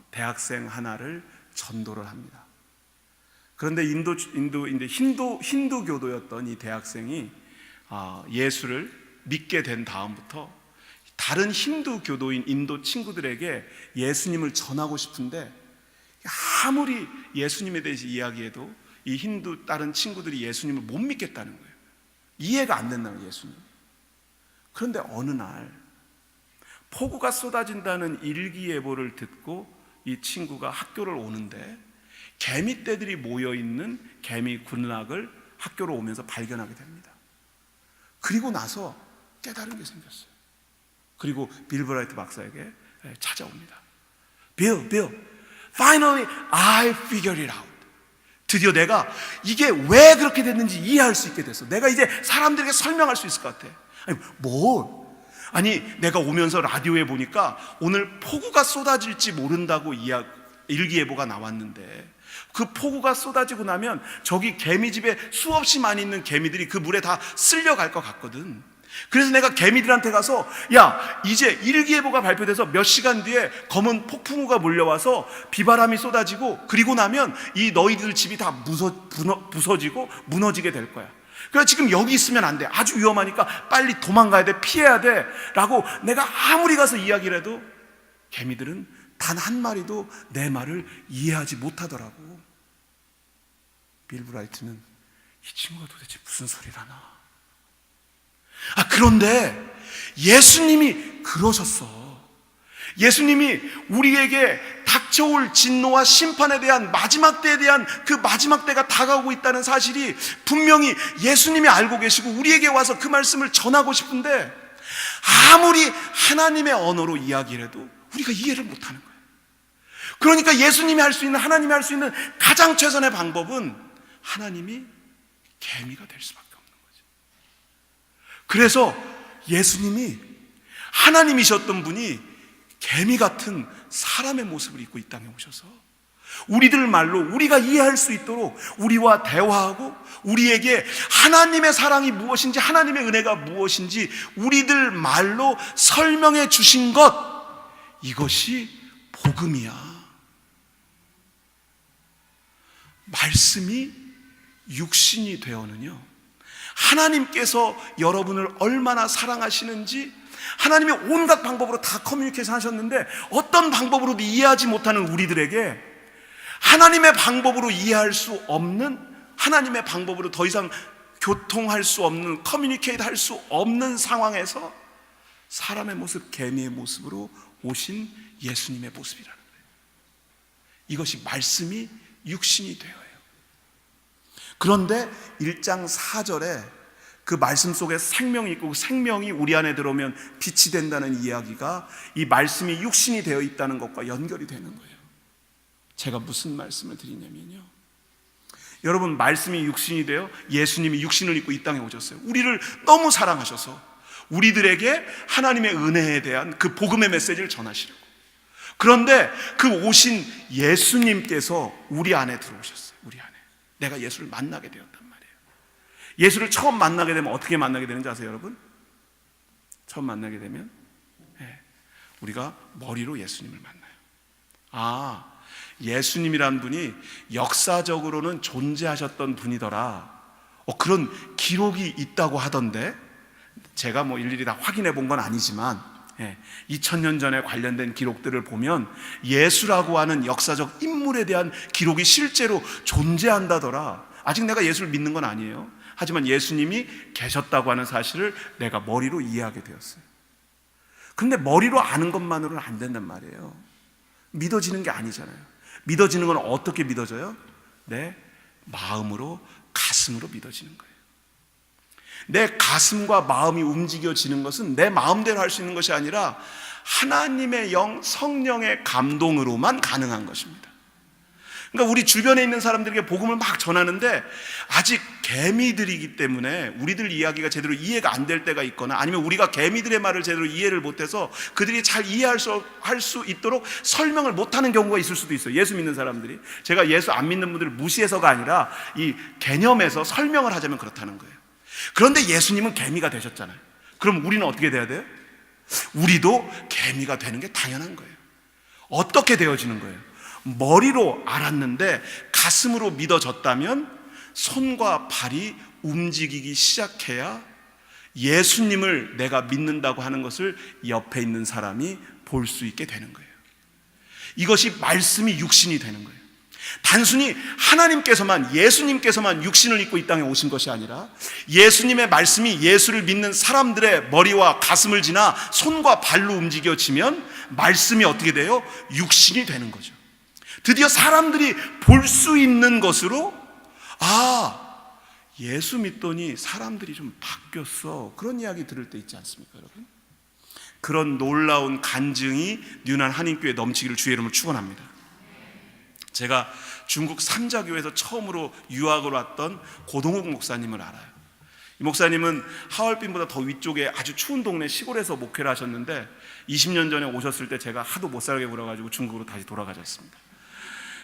대학생 하나를 전도를 합니다. 그런데 힌두교도였던 이 대학생이 예수를 믿게 된 다음부터 다른 힌두교도인 인도 친구들에게 예수님을 전하고 싶은데 아무리 예수님에 대해서 이야기해도 이 힌두 다른 친구들이 예수님을 못 믿겠다는 거예요. 이해가 안 된다는 거예요, 예수님. 그런데 어느 날 폭우가 쏟아진다는 일기예보를 듣고 이 친구가 학교를 오는데 개미떼들이 모여있는 개미 군락을 학교로 오면서 발견하게 됩니다. 그리고 나서 깨달은 게 생겼어요. 그리고 빌 브라이트 박사에게 찾아옵니다. Bill, finally I figured it out. 드디어 내가 이게 왜 그렇게 됐는지 이해할 수 있게 됐어. 내가 이제 사람들에게 설명할 수 있을 것 같아. 아니 내가 오면서 라디오에 보니까 오늘 폭우가 쏟아질지 모른다고 일기예보가 나왔는데 그 폭우가 쏟아지고 나면 저기 개미집에 수없이 많이 있는 개미들이 그 물에 다 쓸려갈 것 같거든. 그래서 내가 개미들한테 가서 야, 이제 일기예보가 발표돼서 몇 시간 뒤에 검은 폭풍우가 몰려와서 비바람이 쏟아지고 그리고 나면 이 너희들 집이 다 부서지고 무너지게 될 거야. 그래서 지금 여기 있으면 안 돼. 아주 위험하니까 빨리 도망가야 돼. 피해야 돼. 라고 내가 아무리 가서 이야기를 해도 개미들은 단 한 마리도 내 말을 이해하지 못하더라고. 빌 브라이트는 이 친구가 도대체 무슨 소리를 하나. 그런데 예수님이 그러셨어. 예수님이 우리에게 닥쳐올 진노와 심판에 대한 마지막 때에 대한 그 마지막 때가 다가오고 있다는 사실이 분명히 예수님이 알고 계시고 우리에게 와서 그 말씀을 전하고 싶은데 아무리 하나님의 언어로 이야기를 해도 우리가 이해를 못하는 거예요. 그러니까 예수님이 할 수 있는, 하나님이 할 수 있는 가장 최선의 방법은 하나님이 개미가 될 수밖에 없는 거죠. 그래서 예수님이 하나님이셨던 분이 개미 같은 사람의 모습을 입고 이 땅에 오셔서 우리들 말로 우리가 이해할 수 있도록 우리와 대화하고 우리에게 하나님의 사랑이 무엇인지, 하나님의 은혜가 무엇인지 우리들 말로 설명해 주신 것, 이것이 복음이야. 말씀이 육신이 되어는요, 하나님께서 여러분을 얼마나 사랑하시는지 하나님이 온갖 방법으로 다 커뮤니케이션 하셨는데 어떤 방법으로도 이해하지 못하는 우리들에게 하나님의 방법으로 이해할 수 없는, 하나님의 방법으로 더 이상 교통할 수 없는, 커뮤니케이트 할 수 없는 상황에서 사람의 모습, 개미의 모습으로 오신 예수님의 모습이라는 거예요. 이것이 말씀이 육신이 되어요. 그런데 1장 4절에 그 말씀 속에 생명이 있고 그 생명이 우리 안에 들어오면 빛이 된다는 이야기가 이 말씀이 육신이 되어 있다는 것과 연결이 되는 거예요. 제가 무슨 말씀을 드리냐면요, 여러분, 말씀이 육신이 되어 예수님이 육신을 입고 이 땅에 오셨어요. 우리를 너무 사랑하셔서 우리들에게 하나님의 은혜에 대한 그 복음의 메시지를 전하시려고. 그런데 그 오신 예수님께서 우리 안에 들어오셨어요. 우리 안에. 내가 예수를 만나게 되었단 말이에요. 예수를 처음 만나게 되면 어떻게 만나게 되는지 아세요, 여러분? 처음 만나게 되면 우리가 머리로 예수님을 만나요. 예수님이란 분이 역사적으로는 존재하셨던 분이더라. 그런 기록이 있다고 하던데, 제가 뭐 일일이 다 확인해 본 건 아니지만 2000년 전에 관련된 기록들을 보면 예수라고 하는 역사적 인물에 대한 기록이 실제로 존재한다더라. 아직 내가 예수를 믿는 건 아니에요. 하지만 예수님이 계셨다고 하는 사실을 내가 머리로 이해하게 되었어요. 근데 머리로 아는 것만으로는 안 된단 말이에요. 믿어지는 게 아니잖아요. 믿어지는 건 어떻게 믿어져요? 내 마음으로, 가슴으로 믿어지는 거예요. 내 가슴과 마음이 움직여지는 것은 내 마음대로 할 수 있는 것이 아니라 하나님의 영, 성령의 감동으로만 가능한 것입니다. 그러니까 우리 주변에 있는 사람들에게 복음을 막 전하는데 아직 개미들이기 때문에 우리들 이야기가 제대로 이해가 안 될 때가 있거나, 아니면 우리가 개미들의 말을 제대로 이해를 못해서 그들이 잘 이해할 수 있도록 설명을 못하는 경우가 있을 수도 있어요. 예수 믿는 사람들이. 제가 예수 안 믿는 분들을 무시해서가 아니라 이 개념에서 설명을 하자면 그렇다는 거예요. 그런데 예수님은 개미가 되셨잖아요. 그럼 우리는 어떻게 돼야 돼요? 우리도 개미가 되는 게 당연한 거예요. 어떻게 되어지는 거예요? 머리로 알았는데 가슴으로 믿어졌다면 손과 발이 움직이기 시작해야 예수님을 내가 믿는다고 하는 것을 옆에 있는 사람이 볼 수 있게 되는 거예요. 이것이 말씀이 육신이 되는 거예요. 단순히 하나님께서만, 예수님께서만 육신을 입고 이 땅에 오신 것이 아니라 예수님의 말씀이 예수를 믿는 사람들의 머리와 가슴을 지나 손과 발로 움직여지면 말씀이 어떻게 돼요? 육신이 되는 거죠. 드디어 사람들이 볼 수 있는 것으로, 예수 믿더니 사람들이 좀 바뀌었어, 그런 이야기 들을 때 있지 않습니까, 여러분? 그런 놀라운 간증이 뉴난 한인교회에 넘치기를 주의 이름으로 축원합니다. 제가 중국 삼자교회에서 처음으로 유학을 왔던 고동욱 목사님을 알아요. 이 목사님은 하얼빈보다 더 위쪽에 아주 추운 동네 시골에서 목회를 하셨는데 20년 전에 오셨을 때 제가 하도 못 살게 굴어가지고 중국으로 다시 돌아가셨습니다.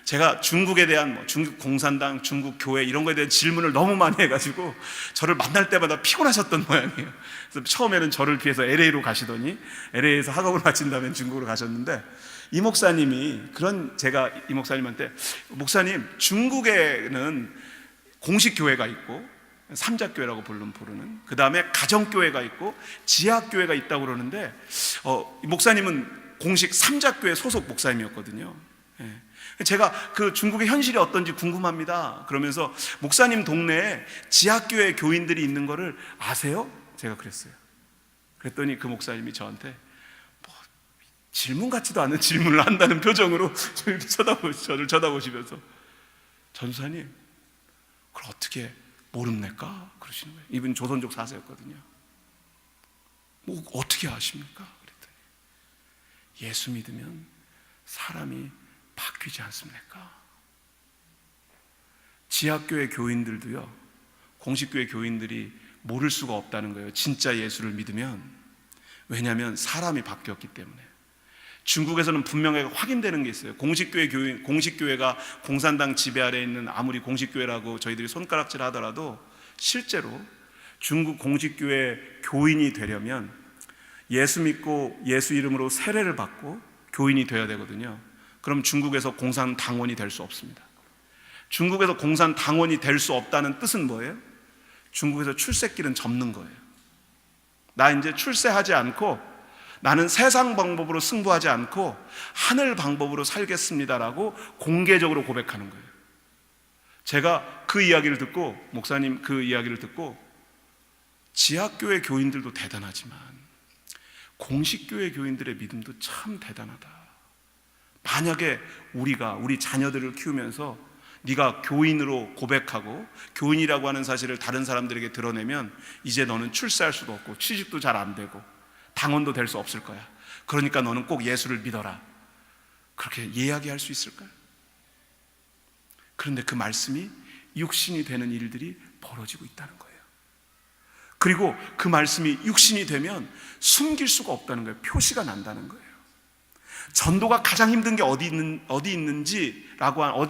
제가 중국에 대한 중국 공산당, 중국 교회 이런 거에 대한 질문을 너무 많이 해가지고 저를 만날 때마다 피곤하셨던 모양이에요. 그래서 처음에는 저를 피해서 LA로 가시더니 LA에서 학업을 마친 다음에 중국으로 가셨는데, 이 목사님이 제가 이 목사님한테, 목사님, 중국에는 공식 교회가 있고 삼자교회라고 부르는, 그 다음에 가정교회가 있고 지하교회가 있다고 그러는데 목사님은 공식 삼자교회 소속 목사님이었거든요. 제가 그 중국의 현실이 어떤지 궁금합니다 그러면서, 목사님 동네에 지하교회 교인들이 있는 거를 아세요? 제가 그랬어요. 그랬더니 그 목사님이 저한테 질문 같지도 않은 질문을 한다는 표정으로 저를 쳐다보시면서, 전사님, 그걸 어떻게 모릅니까? 그러시는 거예요. 이분 조선족 사세였거든요. 뭐 어떻게 아십니까? 그랬더니, 예수 믿으면 사람이 바뀌지 않습니까? 지하교회 교인들도요, 공식교회 교인들이 모를 수가 없다는 거예요. 진짜 예수를 믿으면. 왜냐하면 사람이 바뀌었기 때문에. 중국에서는 분명하게 확인되는 게 있어요. 공식교회가 공산당 지배 아래에 있는, 아무리 공식교회라고 저희들이 손가락질 하더라도 실제로 중국 공식교회 교인이 되려면 예수 믿고 예수 이름으로 세례를 받고 교인이 되어야 되거든요. 그럼 중국에서 공산당원이 될 수 없습니다. 중국에서 공산당원이 될 수 없다는 뜻은 뭐예요? 중국에서 출세길은 접는 거예요. 나 이제 출세하지 않고, 나는 세상 방법으로 승부하지 않고 하늘 방법으로 살겠습니다라고 공개적으로 고백하는 거예요. 제가 그 이야기를 듣고, 목사님 그 이야기를 듣고, 지하교회 교인들도 대단하지만 공식교회 교인들의 믿음도 참 대단하다. 만약에 우리 자녀들을 키우면서 네가 교인으로 고백하고 교인이라고 하는 사실을 다른 사람들에게 드러내면 이제 너는 출세할 수도 없고 취직도 잘 안 되고 당원도 될 수 없을 거야. 그러니까 너는 꼭 예수를 믿어라. 그렇게 이야기할 수 있을까요? 그런데 그 말씀이 육신이 되는 일들이 벌어지고 있다는 거예요. 그리고 그 말씀이 육신이 되면 숨길 수가 없다는 거예요. 표시가 난다는 거예요. 전도가 가장 힘든 게 어디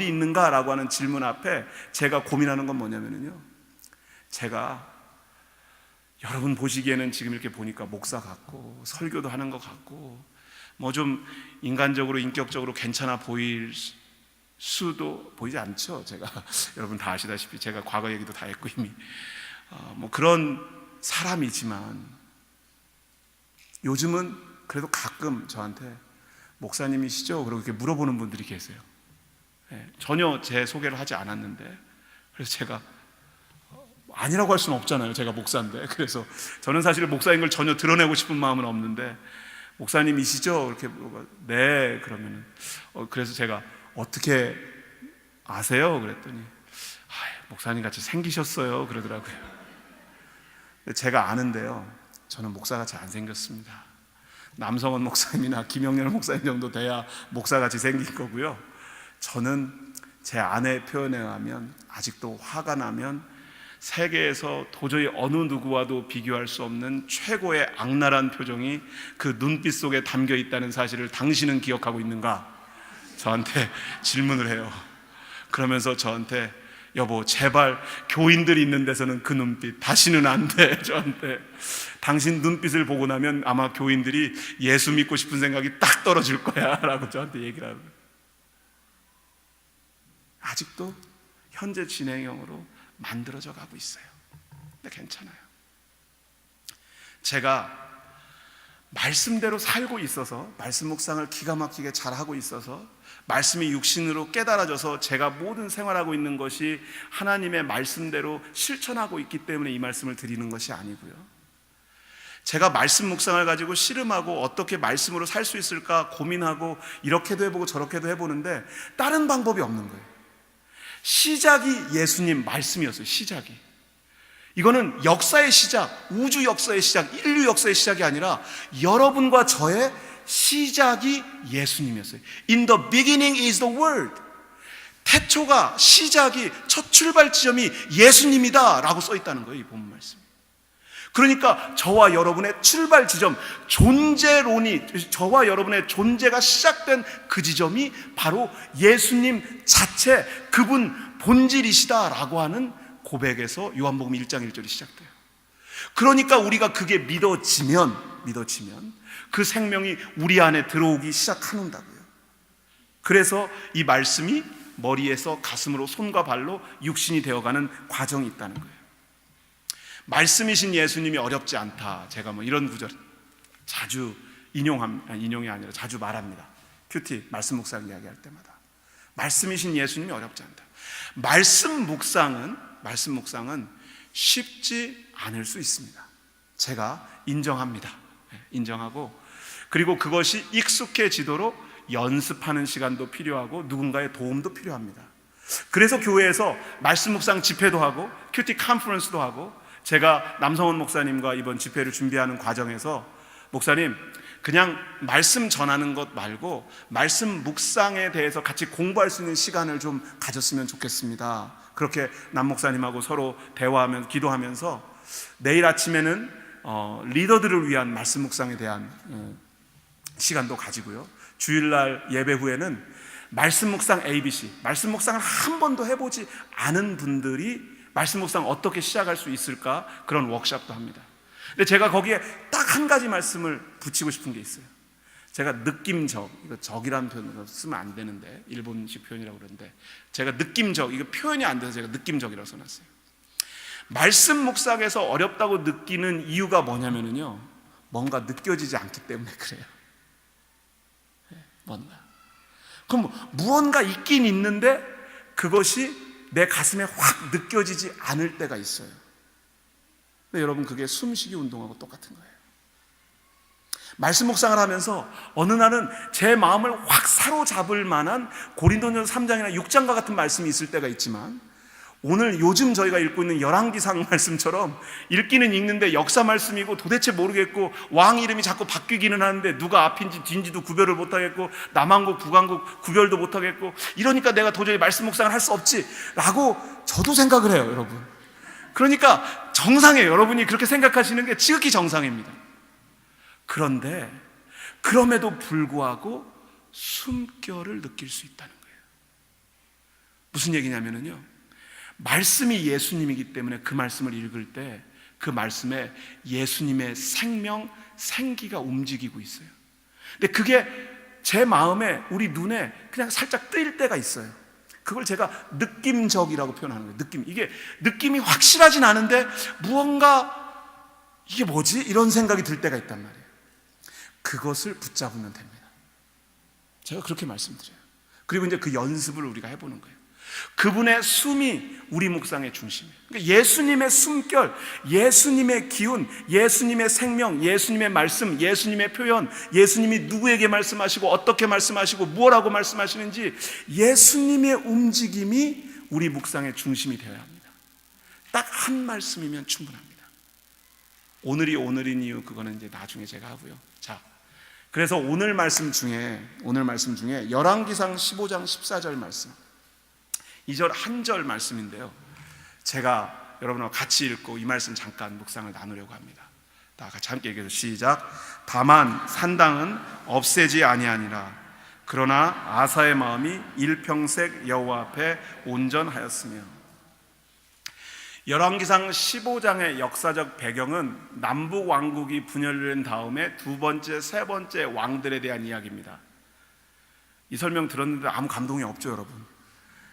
있는가라고 하는 질문 앞에 제가 고민하는 건 뭐냐면요, 제가 여러분 보시기에는 지금 이렇게 보니까 목사 같고 설교도 하는 것 같고 뭐 좀 인간적으로 인격적으로 괜찮아 보일 수도 보이지 않죠. 제가 여러분 다 아시다시피 제가 과거 얘기도 다 했고 이미 뭐 그런 사람이지만 요즘은 그래도 가끔 저한테 목사님이시죠? 그리고 이렇게 물어보는 분들이 계세요. 전혀 제 소개를 하지 않았는데 그래서 제가 아니라고 할 수는 없잖아요. 제가 목사인데. 그래서 저는 사실 목사인 걸 전혀 드러내고 싶은 마음은 없는데 목사님이시죠? 이렇게 네 그러면은 그래서 제가 어떻게 아세요? 그랬더니 목사님 같이 생기셨어요 그러더라고요. 제가 아는데요, 저는 목사같이 안 생겼습니다. 남성원 목사님이나 김영렬 목사님 정도 돼야 목사같이 생긴 거고요. 저는 제 아내 표현에 의하면 아직도 화가 나면 세계에서 도저히 어느 누구와도 비교할 수 없는 최고의 악랄한 표정이 그 눈빛 속에 담겨 있다는 사실을 당신은 기억하고 있는가? 저한테 질문을 해요. 그러면서 저한테 여보 제발 교인들이 있는 데서는 그 눈빛 다시는 안 돼. 저한테 당신 눈빛을 보고 나면 아마 교인들이 예수 믿고 싶은 생각이 딱 떨어질 거야 라고 저한테 얘기를 하고, 아직도 현재 진행형으로 만들어져 가고 있어요. 근데 괜찮아요. 제가 말씀대로 살고 있어서, 말씀 묵상을 기가 막히게 잘하고 있어서, 말씀이 육신으로 깨달아져서 제가 모든 생활하고 있는 것이 하나님의 말씀대로 실천하고 있기 때문에 이 말씀을 드리는 것이 아니고요, 제가 말씀 묵상을 가지고 씨름하고 어떻게 말씀으로 살 수 있을까 고민하고 이렇게도 해보고 저렇게도 해보는데 다른 방법이 없는 거예요. 시작이 예수님 말씀이었어요. 시작이. 이거는 역사의 시작, 우주 역사의 시작, 인류 역사의 시작이 아니라 여러분과 저의 시작이 예수님이었어요. In the beginning is the word. 태초가, 시작이, 첫 출발 지점이 예수님이다 라고 써 있다는 거예요, 이 본문 말씀. 그러니까 저와 여러분의 출발 지점, 존재론이, 저와 여러분의 존재가 시작된 그 지점이 바로 예수님 자체, 그분 본질이시다라고 하는 고백에서 요한복음 1장 1절이 시작돼요. 그러니까 우리가 그게 믿어지면 그 생명이 우리 안에 들어오기 시작하는다고요. 그래서 이 말씀이 머리에서 가슴으로 손과 발로 육신이 되어가는 과정이 있다는 거예요. 말씀이신 예수님이 어렵지 않다. 제가 뭐 이런 구절 자주 인용이 아니라 자주 말합니다. 큐티 말씀 묵상 이야기할 때마다 말씀이신 예수님이 어렵지 않다. 말씀 묵상은 쉽지 않을 수 있습니다. 제가 인정합니다. 인정하고, 그리고 그것이 익숙해지도록 연습하는 시간도 필요하고 누군가의 도움도 필요합니다. 그래서 교회에서 말씀 묵상 집회도 하고 큐티 컨퍼런스도 하고, 제가 남성원 목사님과 이번 집회를 준비하는 과정에서 목사님 그냥 말씀 전하는 것 말고 말씀 묵상에 대해서 같이 공부할 수 있는 시간을 좀 가졌으면 좋겠습니다. 그렇게 남 목사님하고 서로 대화하면서 기도하면서 내일 아침에는 리더들을 위한 말씀 묵상에 대한 시간도 가지고요, 주일날 예배 후에는 말씀 묵상 ABC, 말씀 묵상을 한 번도 해보지 않은 분들이 말씀 묵상 어떻게 시작할 수 있을까, 그런 워크숍도 합니다. 근데 제가 거기에 딱 한 가지 말씀을 붙이고 싶은 게 있어요. 제가 느낌적, 이거 적이라는 표현으로 쓰면 안 되는데 일본식 표현이라고 그러는데 제가 느낌적, 이거 표현이 안 돼서 제가 느낌적이라고 써놨어요. 말씀 묵상에서 어렵다고 느끼는 이유가 뭐냐면요, 뭔가 느껴지지 않기 때문에 그래요. 뭔가. 그럼 무언가 있긴 있는데 그것이 내 가슴에 확 느껴지지 않을 때가 있어요. 근데 여러분, 그게 숨쉬기 운동하고 똑같은 거예요. 말씀 묵상을 하면서 어느 날은 제 마음을 확 사로잡을 만한 고린도전서 3장이나 6장과 같은 말씀이 있을 때가 있지만, 오늘 요즘 저희가 읽고 있는 열왕기상 말씀처럼 읽기는 읽는데 역사 말씀이고 도대체 모르겠고 왕 이름이 자꾸 바뀌기는 하는데 누가 앞인지 뒤인지도 구별을 못하겠고 남한국 북한국 구별도 못하겠고 이러니까 내가 도저히 말씀 묵상을 할 수 없지 라고 저도 생각을 해요, 여러분. 그러니까 정상이에요. 여러분이 그렇게 생각하시는 게 지극히 정상입니다. 그런데 그럼에도 불구하고 숨결을 느낄 수 있다는 거예요. 무슨 얘기냐면요, 말씀이 예수님이기 때문에 그 말씀을 읽을 때 그 말씀에 예수님의 생명, 생기가 움직이고 있어요. 근데 그게 제 마음에, 우리 눈에 그냥 살짝 뜨일 때가 있어요. 그걸 제가 느낌적이라고 표현하는 거예요. 느낌. 이게 느낌이 확실하진 않은데 무언가 이게 뭐지? 이런 생각이 들 때가 있단 말이에요. 그것을 붙잡으면 됩니다. 제가 그렇게 말씀드려요. 그리고 이제 그 연습을 우리가 해보는 거예요. 그분의 숨이 우리 묵상의 중심이에요. 그러니까 예수님의 숨결, 예수님의 기운, 예수님의 생명, 예수님의 말씀, 예수님의 표현, 예수님이 누구에게 말씀하시고 어떻게 말씀하시고 무엇라고 말씀하시는지 예수님의 움직임이 우리 묵상의 중심이 되어야 합니다. 딱 한 말씀이면 충분합니다. 오늘이 오늘인 이유 그거는 이제 나중에 제가 하고요. 자, 그래서 오늘 말씀 중에 열왕기상 15장 14절 말씀, 2절 한 절 말씀인데요, 제가 여러분과 같이 읽고 이 말씀 잠깐 묵상을 나누려고 합니다. 다 같이 함께 읽어서 시작. 다만 산당은 없애지 아니하니라. 그러나 아사의 마음이 일평생 여호와 앞에 온전하였으며. 열왕기상 15장의 역사적 배경은 남북 왕국이 분열된 다음에 두 번째, 세 번째 왕들에 대한 이야기입니다. 이 설명 들었는데 아무 감동이 없죠, 여러분?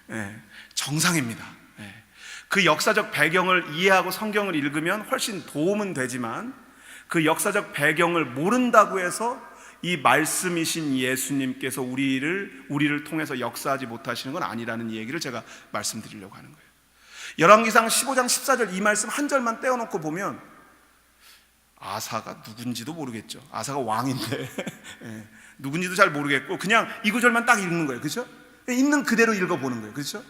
네, 정상입니다. 네. 그 역사적 배경을 이해하고 성경을 읽으면 훨씬 도움은 되지만 그 역사적 배경을 모른다고 해서 이 말씀이신 예수님께서 우리를 통해서 역사하지 못하시는 건 아니라는 얘기를 제가 말씀드리려고 하는 거예요. 열왕기상 15장 14절 이 말씀 한 절만 떼어놓고 보면 아사가 누군지도 모르겠죠. 아사가 왕인데 네, 누군지도 잘 모르겠고 그냥 이 구절만 딱 읽는 거예요. 그렇죠? 있는 그대로 읽어보는 거예요. 그렇죠?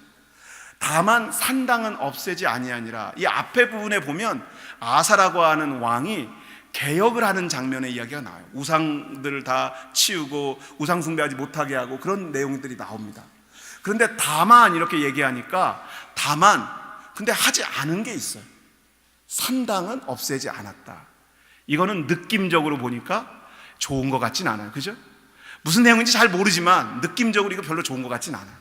다만 산당은 없애지 아니하니라. 이 앞에 부분에 보면 아사라고 하는 왕이 개혁을 하는 장면의 이야기가 나와요. 우상들을 다 치우고 우상 숭배하지 못하게 하고 그런 내용들이 나옵니다. 그런데 다만 이렇게 얘기하니까 근데 하지 않은 게 있어요. 산당은 없애지 않았다. 이거는 느낌적으로 보니까 좋은 것 같진 않아요. 그죠? 무슨 내용인지 잘 모르지만 느낌적으로 이거 별로 좋은 것 같진 않아요.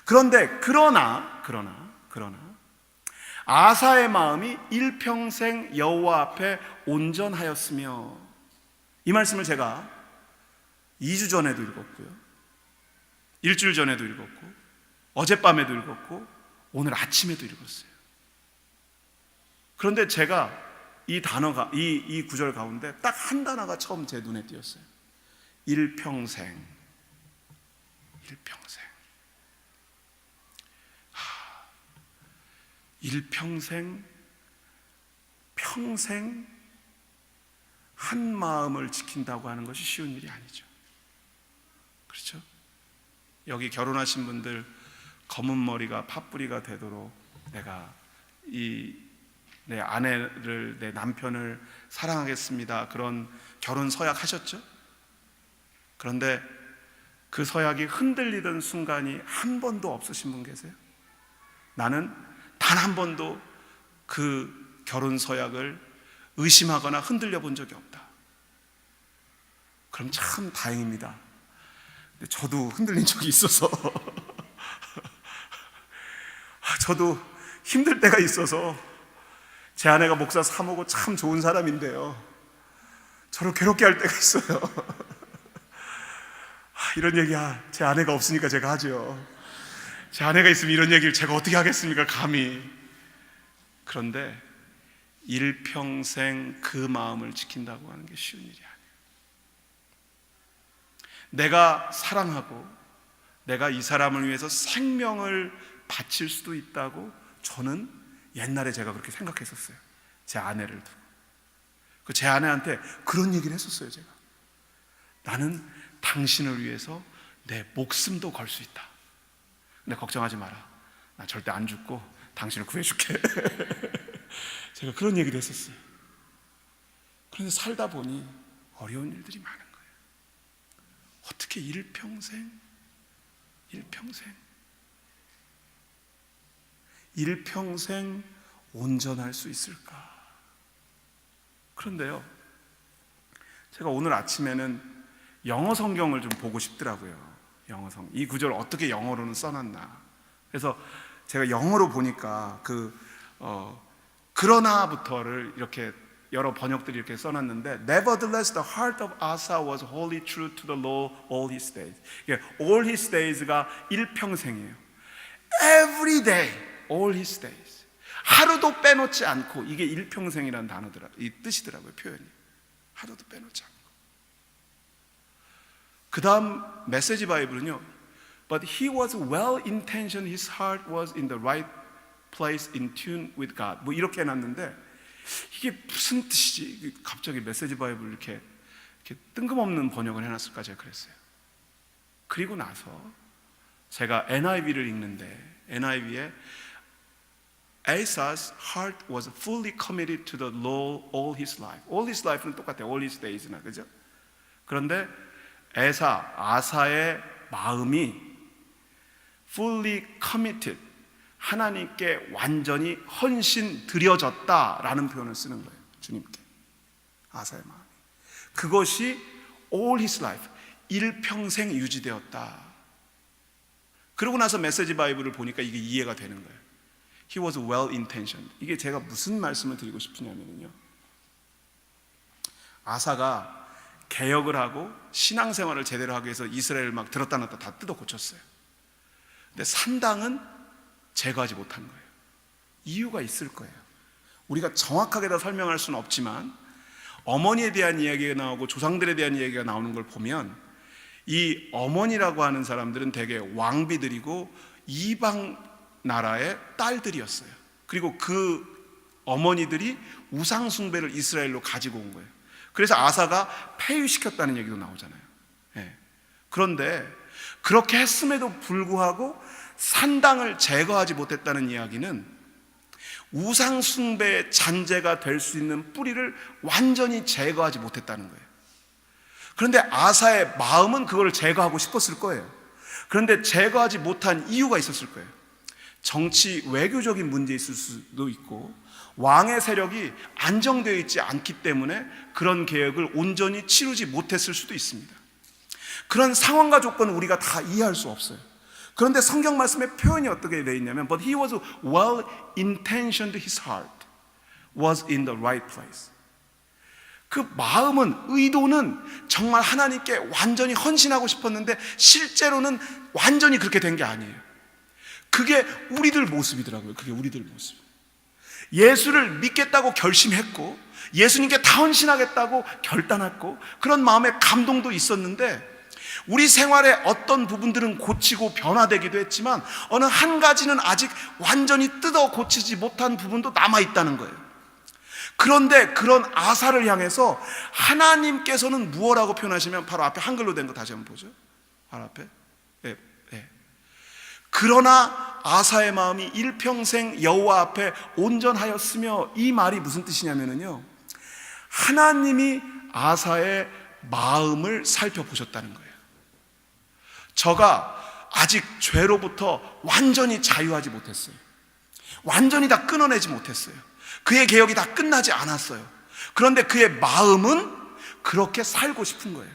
그런데 그러나 아사의 마음이 일평생 여호와 앞에 온전하였으며, 이 말씀을 제가 2주 전에도 읽었고요, 일주일 전에도 읽었고, 어젯밤에도 읽었고, 오늘 아침에도 읽었어요. 그런데 제가 이 단어가 이 구절 가운데 딱 한 단어가 처음 제 눈에 띄었어요. 일평생. 일평생, 평생 한 마음을 지킨다고 하는 것이 쉬운 일이 아니죠. 그렇죠? 여기 결혼하신 분들 검은 머리가 팥뿌리가 되도록 내가 내 아내를, 내 남편을 사랑하겠습니다, 그런 결혼 서약 하셨죠? 그런데 그 서약이 흔들리던 순간이 한 번도 없으신 분 계세요? 나는 단 한 번도 그 결혼 서약을 의심하거나 흔들려 본 적이 없다. 그럼 참 다행입니다. 근데 저도 흔들린 적이 있어서 저도 힘들 때가 있어서, 제 아내가 목사 사모고 참 좋은 사람인데요, 저를 괴롭게 할 때가 있어요. 이런 얘기야 제 아내가 없으니까 제가 하죠. 제 아내가 있으면 이런 얘기를 제가 어떻게 하겠습니까, 감히. 그런데 일평생 그 마음을 지킨다고 하는 게 쉬운 일이 아니에요. 내가 사랑하고 내가 이 사람을 위해서 생명을 바칠 수도 있다고 저는 옛날에 제가 그렇게 생각했었어요. 제 아내를 두고. 제 아내한테 그런 얘기를 했었어요. 제가 나는 당신을 위해서 내 목숨도 걸 수 있다. 근데 걱정하지 마라, 나 절대 안 죽고 당신을 구해줄게. 제가 그런 얘기를 했었어요. 그런데 살다 보니 어려운 일들이 많은 거예요. 어떻게 일평생 온전할 수 있을까? 그런데요, 제가 오늘 아침에는 영어 성경을 좀 보고 싶더라고요. 영어 성경, 이 구절을 어떻게 영어로는 써놨나. 그래서 제가 영어로 보니까 그러나부터를 이렇게 여러 번역들이 이렇게 써놨는데, Nevertheless the heart of Asa was wholly true to the law all his days. All his days가 일평생이에요. Every day, all his days. 하루도 빼놓지 않고. 이게 일평생이라는 단어더라, 이 뜻이더라고요, 표현이. 하루도 빼놓지 않고. 그 다음 메시지 바이블은요, But he was well intentioned, his heart was in the right place, in tune with God. 뭐 이렇게 해놨는데 이게 무슨 뜻이지? 갑자기 메시지 바이블 이렇게 뜬금없는 번역을 해놨을까 제가 그랬어요. 그리고 나서 제가 NIV를 읽는데 NIV에 Asa's heart was fully committed to the Lord all his life. All his life는 똑같아요. All his days나, 그죠? 그런데 아사의 마음이 fully committed, 하나님께 완전히 헌신 드려졌다라는 표현을 쓰는 거예요. 주님께. 아사의 마음이. 그것이 all his life, 일평생 유지되었다. 그러고 나서 메시지 바이블을 보니까 이게 이해가 되는 거예요. He was well intentioned. 이게 제가 무슨 말씀을 드리고 싶으냐면요, 아사가 개혁을 하고 신앙생활을 제대로 하기 위해서 이스라엘을 막 들었다 놨다 다 뜯어 고쳤어요. 근데 산당은 제거하지 못한 거예요. 이유가 있을 거예요. 우리가 정확하게 다 설명할 수는 없지만 어머니에 대한 이야기가 나오고 조상들에 대한 이야기가 나오는 걸 보면 이 어머니라고 하는 사람들은 대개 왕비들이고 이방 나라의 딸들이었어요. 그리고 그 어머니들이 우상 숭배를 이스라엘로 가지고 온 거예요. 그래서 아사가 폐위시켰다는 얘기도 나오잖아요. 그런데 그렇게 했음에도 불구하고 산당을 제거하지 못했다는 이야기는 우상 숭배의 잔재가 될 수 있는 뿌리를 완전히 제거하지 못했다는 거예요. 그런데 아사의 마음은 그걸 제거하고 싶었을 거예요. 그런데 제거하지 못한 이유가 있었을 거예요. 정치 외교적인 문제 있을 수도 있고 왕의 세력이 안정되어 있지 않기 때문에 그런 계획을 온전히 치르지 못했을 수도 있습니다. 그런 상황과 조건은 우리가 다 이해할 수 없어요. 그런데 성경 말씀의 표현이 어떻게 되어 있냐면 But he was well intentioned, his heart was in the right place. 그 마음은, 의도는 정말 하나님께 완전히 헌신하고 싶었는데 실제로는 완전히 그렇게 된 게 아니에요. 그게 우리들 모습이더라고요. 그게 우리들 모습. 예수를 믿겠다고 결심했고 예수님께 다 헌신하겠다고 결단했고 그런 마음의 감동도 있었는데 우리 생활의 어떤 부분들은 고치고 변화되기도 했지만 어느 한 가지는 아직 완전히 뜯어 고치지 못한 부분도 남아있다는 거예요. 그런데 그런 아사를 향해서 하나님께서는 무엇라고 표현하시면 바로 앞에 한글로 된 거 다시 한번 보죠. 바로 앞에. 그러나 아사의 마음이 일평생 여호와 앞에 온전하였으며, 이 말이 무슨 뜻이냐면요, 하나님이 아사의 마음을 살펴보셨다는 거예요. 저가 아직 죄로부터 완전히 자유하지 못했어요. 완전히 다 끊어내지 못했어요. 그의 개혁이 다 끝나지 않았어요. 그런데 그의 마음은 그렇게 살고 싶은 거예요.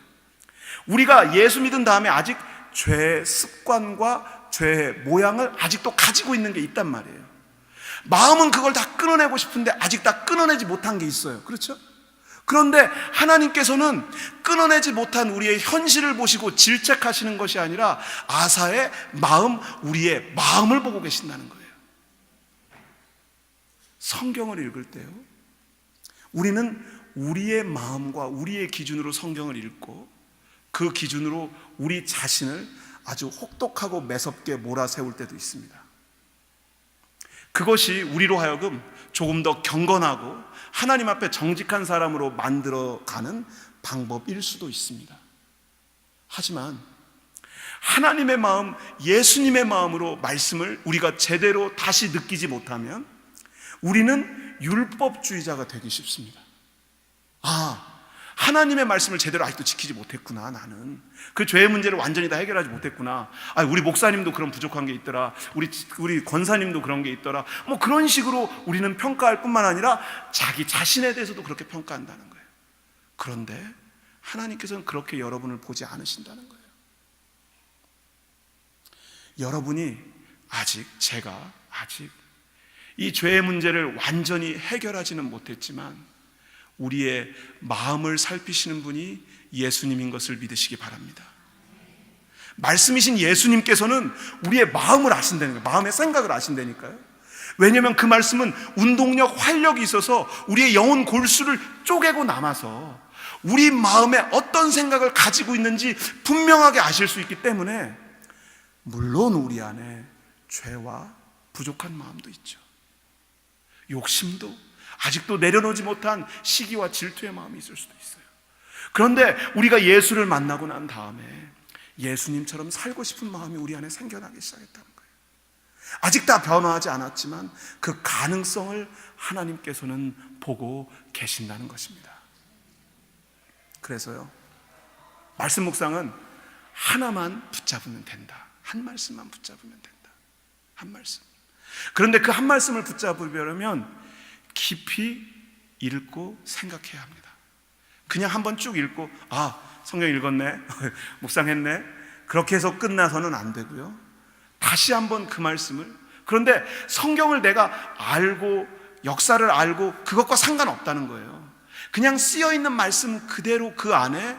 우리가 예수 믿은 다음에 아직 죄의 습관과 죄의 모양을 아직도 가지고 있는 게 있단 말이에요. 마음은 그걸 다 끊어내고 싶은데 아직 다 끊어내지 못한 게 있어요. 그렇죠? 그런데 하나님께서는 끊어내지 못한 우리의 현실을 보시고 질책하시는 것이 아니라 아사의 마음, 우리의 마음을 보고 계신다는 거예요. 성경을 읽을 때요, 우리는 우리의 마음과 우리의 기준으로 성경을 읽고 그 기준으로 우리 자신을 아주 혹독하고 매섭게 몰아세울 때도 있습니다. 그것이 우리로 하여금 조금 더 경건하고 하나님 앞에 정직한 사람으로 만들어가는 방법일 수도 있습니다. 하지만 하나님의 마음, 예수님의 마음으로 말씀을 우리가 제대로 다시 느끼지 못하면 우리는 율법주의자가 되기 쉽습니다. 하나님의 말씀을 제대로 아직도 지키지 못했구나. 나는 그 죄의 문제를 완전히 다 해결하지 못했구나. 우리 목사님도 그런 부족한 게 있더라. 우리 권사님도 그런 게 있더라. 뭐 그런 식으로 우리는 평가할 뿐만 아니라 자기 자신에 대해서도 그렇게 평가한다는 거예요. 그런데 하나님께서는 그렇게 여러분을 보지 않으신다는 거예요. 여러분이 제가 아직 이 죄의 문제를 완전히 해결하지는 못했지만 우리의 마음을 살피시는 분이 예수님인 것을 믿으시기 바랍니다. 말씀이신 예수님께서는 우리의 마음을 아신다는 거예요. 마음의 생각을 아신다니까요. 왜냐하면 그 말씀은 운동력, 활력이 있어서 우리의 영혼 골수를 쪼개고 남아서 우리 마음에 어떤 생각을 가지고 있는지 분명하게 아실 수 있기 때문에, 물론 우리 안에 죄와 부족한 마음도 있죠. 욕심도, 아직도 내려놓지 못한 시기와 질투의 마음이 있을 수도 있어요. 그런데 우리가 예수를 만나고 난 다음에 예수님처럼 살고 싶은 마음이 우리 안에 생겨나기 시작했다는 거예요. 아직 다 변화하지 않았지만 그 가능성을 하나님께서는 보고 계신다는 것입니다. 그래서요, 말씀 묵상은 하나만 붙잡으면 된다. 한 말씀만 붙잡으면 된다. 한 말씀. 그런데 그 한 말씀을 붙잡으려면 깊이 읽고 생각해야 합니다. 그냥 한번 쭉 읽고, 아, 성경 읽었네, 묵상했네, 그렇게 해서 끝나서는 안 되고요, 다시 한번 그 말씀을, 그런데 성경을 내가 알고 역사를 알고 그것과 상관없다는 거예요. 그냥 쓰여있는 말씀 그대로 그 안에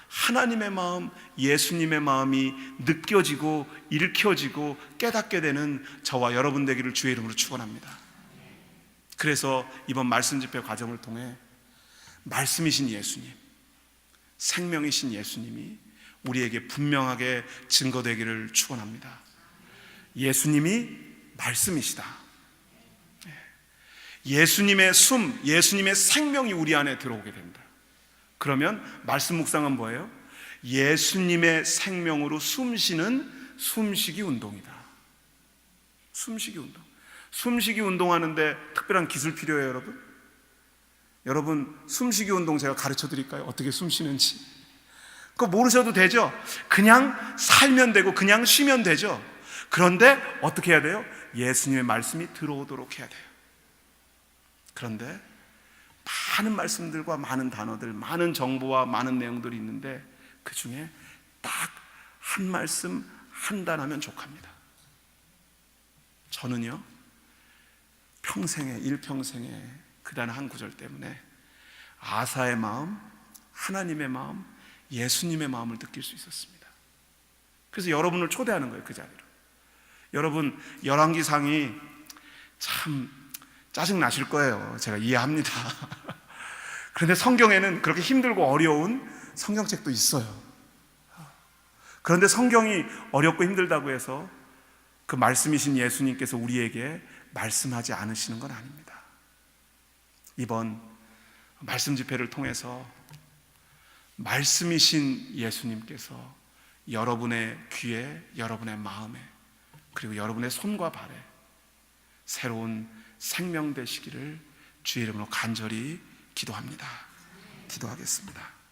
하나님의 마음, 예수님의 마음이 느껴지고 읽혀지고 깨닫게 되는 저와 여러분 되기를 주의 이름으로 축원합니다. 그래서 이번 말씀 집회 과정을 통해 말씀이신 예수님, 생명이신 예수님이 우리에게 분명하게 증거되기를 축원합니다. 예수님이 말씀이시다. 예수님의 숨, 예수님의 생명이 우리 안에 들어오게 된다. 그러면 말씀 묵상은 뭐예요? 예수님의 생명으로 숨쉬는 숨쉬기 운동이다. 숨쉬기 운동. 숨쉬기 운동하는데 특별한 기술 필요해요, 여러분? 여러분, 숨쉬기 운동 제가 가르쳐 드릴까요? 어떻게 숨 쉬는지. 그거 모르셔도 되죠? 그냥 살면 되고 그냥 쉬면 되죠. 그런데 어떻게 해야 돼요? 예수님의 말씀이 들어오도록 해야 돼요. 그런데 많은 말씀들과 많은 단어들, 많은 정보와 많은 내용들이 있는데 그 중에 딱 한 말씀, 한 단어면 족합니다. 저는요, 평생에, 일평생에 그 단어 한 구절 때문에 아사의 마음, 하나님의 마음, 예수님의 마음을 느낄 수 있었습니다. 그래서 여러분을 초대하는 거예요, 그 자리로. 여러분, 열왕기상이 참 짜증 나실 거예요. 제가 이해합니다. 그런데 성경에는 그렇게 힘들고 어려운 성경책도 있어요. 그런데 성경이 어렵고 힘들다고 해서 그 말씀이신 예수님께서 우리에게 말씀하지 않으시는 건 아닙니다. 이번 말씀 집회를 통해서 말씀이신 예수님께서 여러분의 귀에, 여러분의 마음에, 그리고 여러분의 손과 발에 새로운 생명 되시기를 주의 이름으로 간절히 기도합니다. 기도하겠습니다.